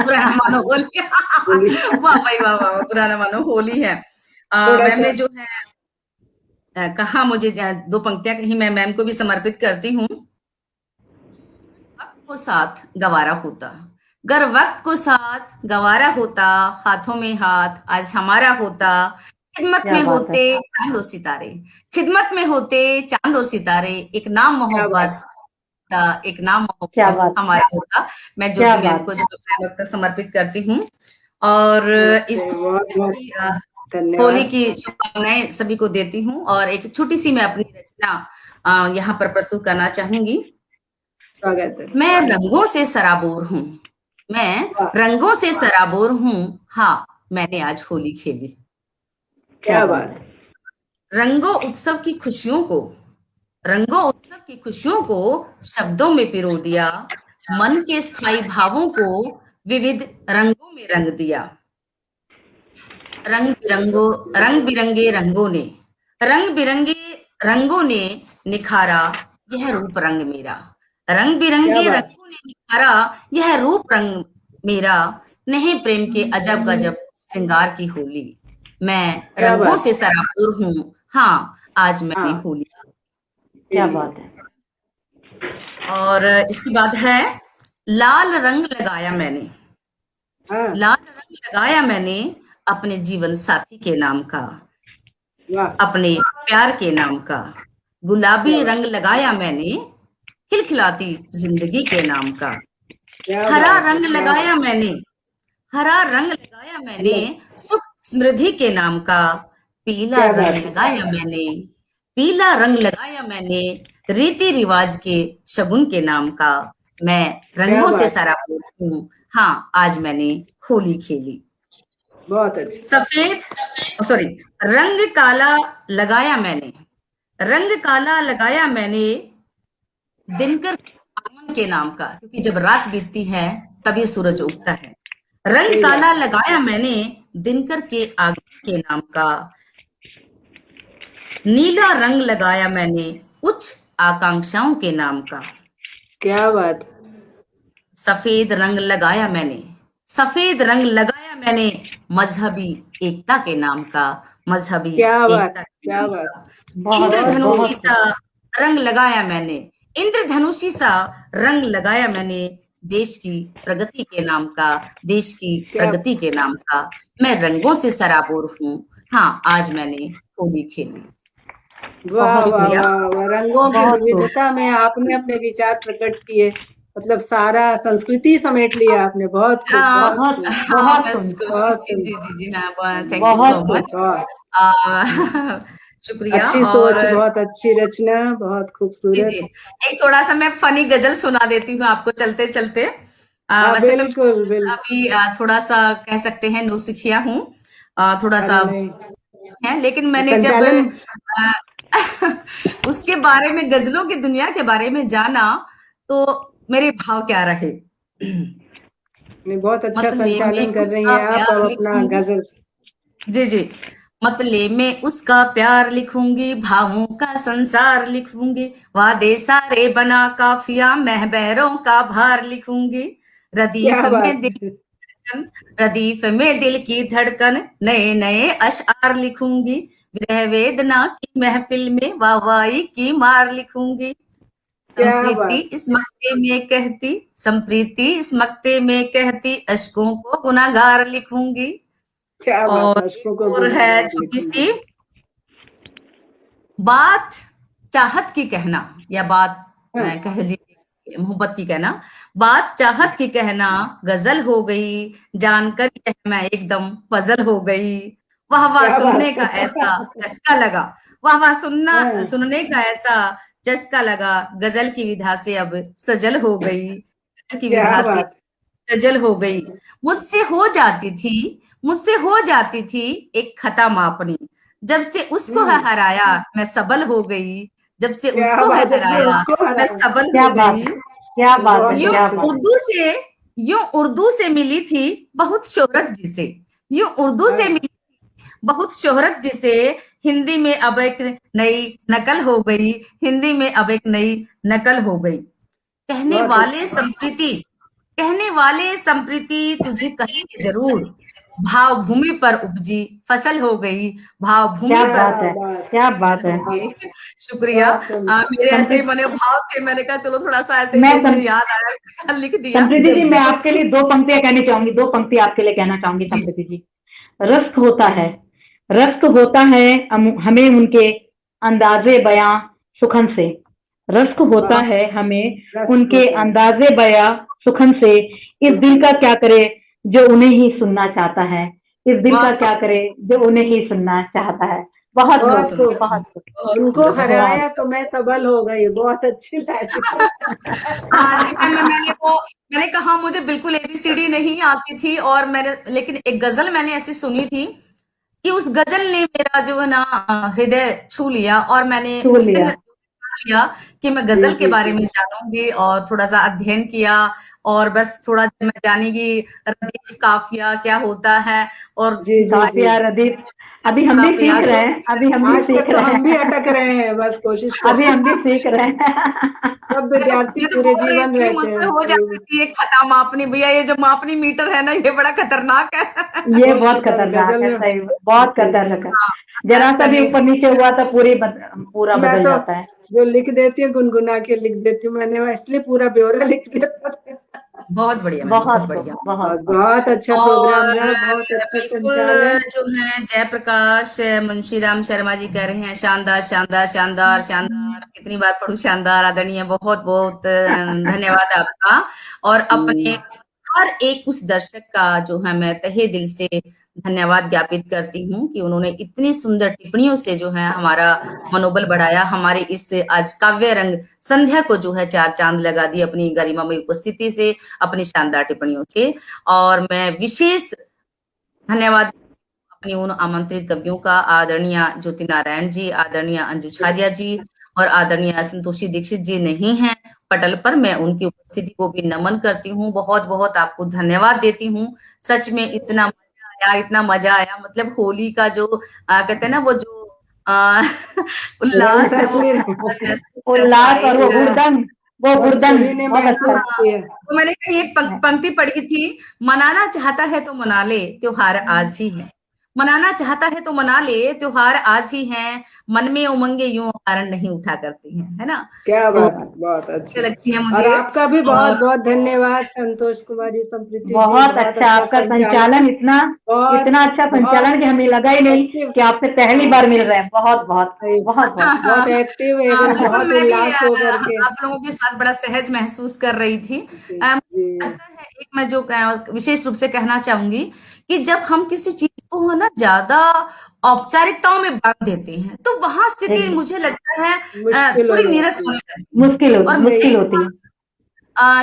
बुरा ना मानो होली। होली वाह भाई वाह वाह, बुरा ना मानो होली है। थोड़ा मैम सा ने जो है कहा, मुझे 2 पंक्तियां कही, मैं मैम को भी समर्पित करती हूँ। वक्त को साथ गवारा होता, गर वक्त को साथ गवारा होता, हाथों में हाथ आज हमारा होता, खिदमत क्या में बात है, होते चांद और सितारे, खिदमत में होते चांद और सितारे, एक नाम क्या बात मोहब्बत था, एक नाम क्या मोहब्बत बात, हमारा होता। मैं क्या ज्योति मैम बात। को जो अपना वक्त समर्पित करती हूँ। और इस नमस्ते, बहुत बहुत की, होली धन्यवाद। की शुभकामनाएं सभी को देती हूँ, और एक छोटी सी मैं अपनी रचना यहाँ पर प्रस्तुत करना चाहूंगी। स्वागत है। मैं रंगों से सराबोर हूँ, मैं वाह, रंगों से सराबोर हूँ, हाँ मैंने आज होली खेली। क्या क्या बात बात। है, रंगों उत्सव की खुशियों को, रंगों उत्सव की खुशियों को शब्दों में पिरो दिया, मन के स्थायी भावों को विविध रंगों में रंग दिया। रंग बिरंगे रंगों ने, रंग बिरंगे रंगों ने निखारा यह रूप रंग मेरा, रंग क्या बिरंगे बात। रंगों ने निखारा यह रूप रंग मेरा, नहीं प्रेम के अजब गजब श्रृंगार की होली, मैं क्या रंगों बात। से सराबोर हूँ, हाँ आज मैंने हाँ, होली। क्या खेली। बात है, और इसके बाद है, लाल रंग लगाया मैंने, हाँ, लाल रंग लगाया मैंने अपने जीवन साथी के नाम का, वाह, अपने प्यार के नाम का, क्या गुलाबी बात। रंग लगाया मैंने खिलखिलाती जिंदगी के नाम का, क्या हरा बात है, रंग क्या लगाया बात। मैंने, हरा रंग लगाया मैंने अलग, सुख समृद्धि के नाम का, पीला क्या रंग बात है। लगाया मैंने, पीला रंग लगाया मैंने रीति रिवाज के शगुन के नाम का, मैं क्या रंगों से बात। सराबोर हूँ, हाँ आज मैंने होली खेली। बहुत अच्छी। सफेद, सॉरी, रंग काला लगाया मैंने, रंग काला लगाया मैंने दिनकर आगमन के नाम का, क्योंकि जब रात बीतती है तभी सूरज उगता है। रंग सही काला बात। लगाया मैंने दिनकर के आगमन के नाम का, नीला रंग लगाया मैंने उच्च आकांक्षाओं के नाम का, क्या बात। सफेद रंग लगाया मैंने, सफेद रंग लगाया मैंने मजहबी एकता के नाम का, मजहबी क्या बात। एकता के क्या नाम बात। का, बहुत खूब, बहुत इंद्रधनुषी खूब। बहुत खूब, सा रंग लगाया मैंने, इंद्रधनुषी सा रंग लगाया मैंने देश की प्रगति के नाम का, देश की क्या, प्रगति के नाम का, मैं रंगों से सराबोर हूँ, हाँ आज मैंने होली खेली। वाह बहुत वाह खूब, शुक्रिया। वाह वाह। रंगों की बहुत खूब, विविधता में आपने अपने विचार प्रकट किए, मतलब सारा संस्कृति समेट लिया आपने। बहुत खूब, हाँ बहुत बहुत खूब। हाँ, बहुत बस सुंदर, कोशिश बहुत की, जी सुंदर। जी जी हाँ, थैंक यू सो बहुत खूब। मच। बहुत आ, शुक्रिया। अच्छी और सोच, बहुत अच्छी रचना, बहुत जी जी, खूबसूरत। एक थोड़ा सा मैं फनी गजल सुना देती हूँ आपको चलते चलते। हाँ, वैसे तो बिल्कुल मैं बिल्कुल। अभी थोड़ा सा कह सकते हैं नौसिखिया हूँ, थोड़ा अरे सा नहीं, है, लेकिन मैंने जब संचालन। उसके बारे में, गजलों की दुनिया के बारे में जाना, तो मेरे भाव क्या रहे। नहीं, बहुत अच्छा मतले में संचालन कर रही उसका हैं आप। प्यार अब अपना लिखूंगी, गजल। जी जी, मतले में उसका प्यार लिखूंगी, भावों का संसार लिखूंगी, वादे सारे बना काफिया, महबैरों का भार लिखूंगी, रदीफ क्या में बात दिल है। की धड़कन, रदीफ में दिल की धड़कन, नए नए अशआर लिखूंगी, विरह वेदना की महफिल में वाहवाही की मार लिखूंगी, क्या संप्रीति बात। इस मक्ते में कहती, संप्रीति इस मक्ते में कहती, अशकों को गुनाहगार लिखूंगी। क्या बात। और अशकों को एक और है गुनाहगार छोटी लिखूंगी। सी बात, चाहत की कहना, या बात हाँ, कह लीजिए मोहब्बत की कहना, बात चाहत की कहना गजल हो गई, जानकर यह मैं एकदम पजल हो गई। वाह वाह क्या सुनने बात का है। ऐसा चस्का लगा, वाह वाह सुनना हाँ, सुनने का ऐसा चस्का लगा, गजल की विधा से अब सजल हो गई, गजल की क्या विधा से बात। सजल हो गई। मुझसे हो जाती थी एक खता मापनी, जब से उसको है हम्म, हराया मैं सबल हो गई, जब से क्या उसको है बात, जब से हराया उसको मैं हराया। सबल क्या हो बात गई। है, क्या बात है, बहुत यूं क्या अच्छी। बात। उर्दू से मिली थी बहुत शोहरत जिसे, यूं उर्दू से हाँ, मिली बहुत शोहरत जिसे, हिंदी में अब एक नई नकल हो गई, हिंदी में अब एक नई नकल हो गई। कहने बहुत वाले अच्छी। संप्रीति कहने वाले संप्रीति तुझे कहेंगे जरूर, भाव भूमि पर उपजी फसल हो गई, भाव भूमि क्या पर बात क्या है, बात। क्या फसल बात हो है। गई। शुक्रिया। बहुत सुंदर। मेरे ऐसे ही संप्रीति, मने भाव थे, मैंने कहा चलो थोड़ा सा ऐसे ही मैं जो मुझे याद आया लिख दिया। संप्रीति जब जी, से मैं उस आपके लिए दो पंक्तियां कहनी चाहूंगी, दो पंक्ति आपके लिए कहना चाहूंगी जी संप्रीति जी। रश्क होता है, रश्क होता है हमें उनके अंदाजे बयां सुखन से, रश्क होता वाह, है हमें रस उनके होता है। अंदाजे बयां सुखन से, इस दिल सुखन का से। क्या करे जो उन्हें ही सुनना चाहता है, इस दिल का वाह क्या करे जो उन्हें ही सुनना चाहता है। बहुत बहुत बहुत खूब, खूब। सुंदर, बहुत खूब, बहुत उनको सुंदर, बहुत बहुत। हराया सुंदर। तो मैं सबल हो गई, बहुत अच्छी लाइन। हाँ जी, मैंने कहा मुझे बिल्कुल एबीसीडी नहीं आती थी, और मैंने लेकिन एक गजल मैंने ऐसी सुनी थी कि उस गजल ने मेरा जो है ना हृदय छू लिया, और मैंने छू उस दिन लिया। किया कि मैं जी गजल के जी बारे जी में जानूंगी, और थोड़ा सा अध्ययन किया, और बस थोड़ा मैं जानेगी रदीफ काफिया क्या होता है, और जी जी जी। काफिया, रदीफ, अभी हम का भी सीख प्रयास रहे तो हैं, अभी हम भी आज सीख तक तो रहे हम भी हैं। अटक रहे हैं, बस कोशिश अभी कर। हम भी सीख रहे हैं। सब विद्यार्थी मैं तो पूरे बोल रही जीवन थी कि रहते मुझसे हैं, हो सही जाती में। थी एक खता मापनी, भैया ये जो मापनी मीटर है ना ये बड़ा खतरनाक है। ये बहुत बहुत खतर खतरनाक गजल है, में। सही, बहुत जी खतरनाक है। जरा खास सा भी करने ऊपर से नीचे हुआ तो पूरा मैं बदल तो जाता है। जो लिख देती हूँ गुनगुना के लिख देती हूँ, मैंने इसलिए पूरा ब्यौरा लिख दिया था। बहुत बढ़िया मैम, बहुत बहुत खूब, बढ़िया। बहुत बहुत खूब। बहुत अच्छा प्रोग्राम और रहा, बहुत अच्छा बिल्कुल संचालन। जो है जयप्रकाश मुंशीराम शर्मा जी कह रहे हैं शानदार शानदार शानदार शानदार, कितनी बार पढ़ू शानदार, आदरणीय, बहुत बहुत धन्यवाद आपका। और अपने हर एक उस दर्शक का जो है मैं तहे दिल से धन्यवाद ज्ञापित करती हूँ कि उन्होंने इतनी सुंदर टिप्पणियों से जो है हमारा मनोबल बढ़ाया, हमारे इस आज काव्य रंग संध्या को जो है चार चांद लगा दी अपनी गरिमामय उपस्थिति से, अपनी शानदार टिप्पणियों से। और मैं विशेष धन्यवाद अपनी उन आमंत्रित कवियों का, आदरणीय ज्योति नारायण जी, आदरणीय अंजू छारिया जी, और आदरणीय संतोषी दीक्षित जी नहीं हैं पटल पर, मैं उनकी उपस्थिति को भी नमन करती हूँ, बहुत बहुत आपको धन्यवाद देती हूँ। सच में इतना मजा आया, इतना मजा आया, मतलब होली का जो कहते हैं ना वो जो आ, रंग उल्लास है वो असली महसूस कर उल्लास पाए। और वो हुड़दंग, वो सब हुड़दंग सभी ने बहुत अच्छा महसूस किया। तो मैंने कहीं एक पंक्ति पढ़ी थी, मनाना चाहता है तो मना ले, त्योहार आज ही है। मनाना चाहता है तो मना ले, त्योहार आज ही है, मन में उमंगे यूं हरण नहीं उठा करती हैं, है ना। क्या तो बात है, बहुत अच्छी अच्छा। लगती है और मुझे। आपका भी बहुत और बहुत धन्यवाद संतोष कुमारी, संप्रीति जी, बहुत बहुत अच्छा अच्छा आपका संचालन। संचालन, इतना बहुत इतना अच्छा बहुत संचालन कि हमें लगा ही नहीं एक्टिव। कि आपसे पहली हाँ, बार मिल रहे हैं। बहुत बहुत सही। बहुत बहुत। बहुत एक्टिव एवं बिल्कुल बहुत मैं भी उल्लास हो करके। आप लोगों के साथ बड़ा सहज महसूस कर रही थी। जी जी मुझे लगता है एक मैं जो विशेष रूप से कहना चाहूंगी कि जब हम किसी चीज को है ना ज्यादा औपचारिकताओं में बांध देते हैं तो वहां स्थिति एक मुझे लगता है मुश्किल हो थोड़ी नीरस जाती है। होने लगती है। और सही। मुश्किल होती है।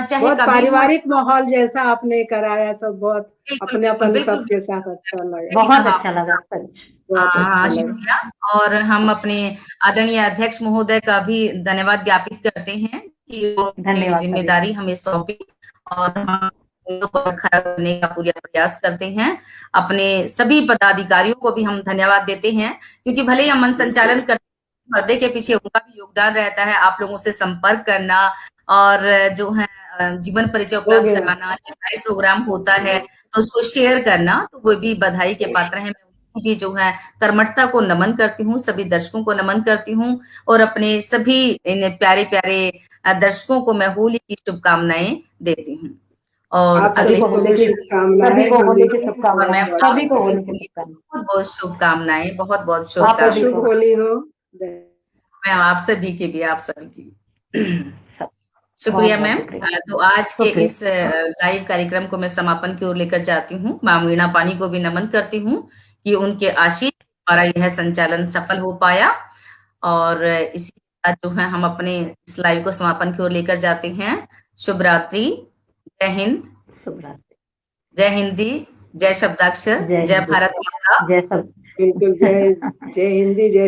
चाहे बहुत कवि हो, पारिवारिक माहौल जैसा आपने कराया, सब बहुत बिल्कुल बिल्कुल अपनेपन बिल्कुल सबके साथ अच्छा लगा। सही बहुत कहा अच्छा आपने। लगा सच। बहुत अच्छा लगा। शुक्रिया। और हम अपने आदरणीय अध्यक्ष महोदय का भी धन्यवाद ज्ञापित करते हैं कि उन्होंने धन्यवाद सभी का। जिम्मेदारी हमें सौंपी, और हम उनको खड़ा करने का पूरा प्रयास करते हैं। अपने सभी पदाधिकारियों को भी हम धन्यवाद देते हैं, क्योंकि भले ही हम मन संचालन करते हैं, पर्दे के पीछे उनका भी योगदान रहता है, आप लोगों से संपर्क करना, और जो है जीवन परिचय हो उपलब्ध गया। कराना, जब लाइव प्रोग्राम होता है तो उसको शेयर करना, तो वो भी बधाई के पात्र हैं। मैं उनकी भी जो है कर्मठता को नमन करती हूँ, सभी दर्शकों को नमन करती हूँ, और अपने सभी इन प्यारे प्यारे दर्शकों को मैं होली की शुभकामनाएं देती हूँ। और आप सभी अगले को होली की, शुभकामनाएं सभी को होली होली की की। और मैं शुभकामनाएं, बहुत सभी को बहुत होली की होली की शुभकामनाएं। बहुत बहुत शुभकामनाएं, बहुत बहुत आप आपको सभी शुभकामनाएं। शुभ को होली हो। मैं आप सभी की भी, आप सभी की भी। शुक्रिया बहुत मैम। शुक्रिया। तो आज के शुक्रिया। इस लाइव कार्यक्रम को मैं समापन की ओर लेकर जाती हूँ। माँ वीणा पानी को भी नमन करती हूँ कि उनके आशीष हमारा यह संचालन सफल हो पाया। और इसी के साथ जो है हम अपने इस लाइव को समापन की ओर लेकर जाते हैं। शुभ रात्रि। जय हिंद। शुभ रात्रि। जय हिंदी। जय शब्दाक्षर। जय जय हिंद। भारत माता। जय सब। बिल्कुल, जय जय हिंदी, जय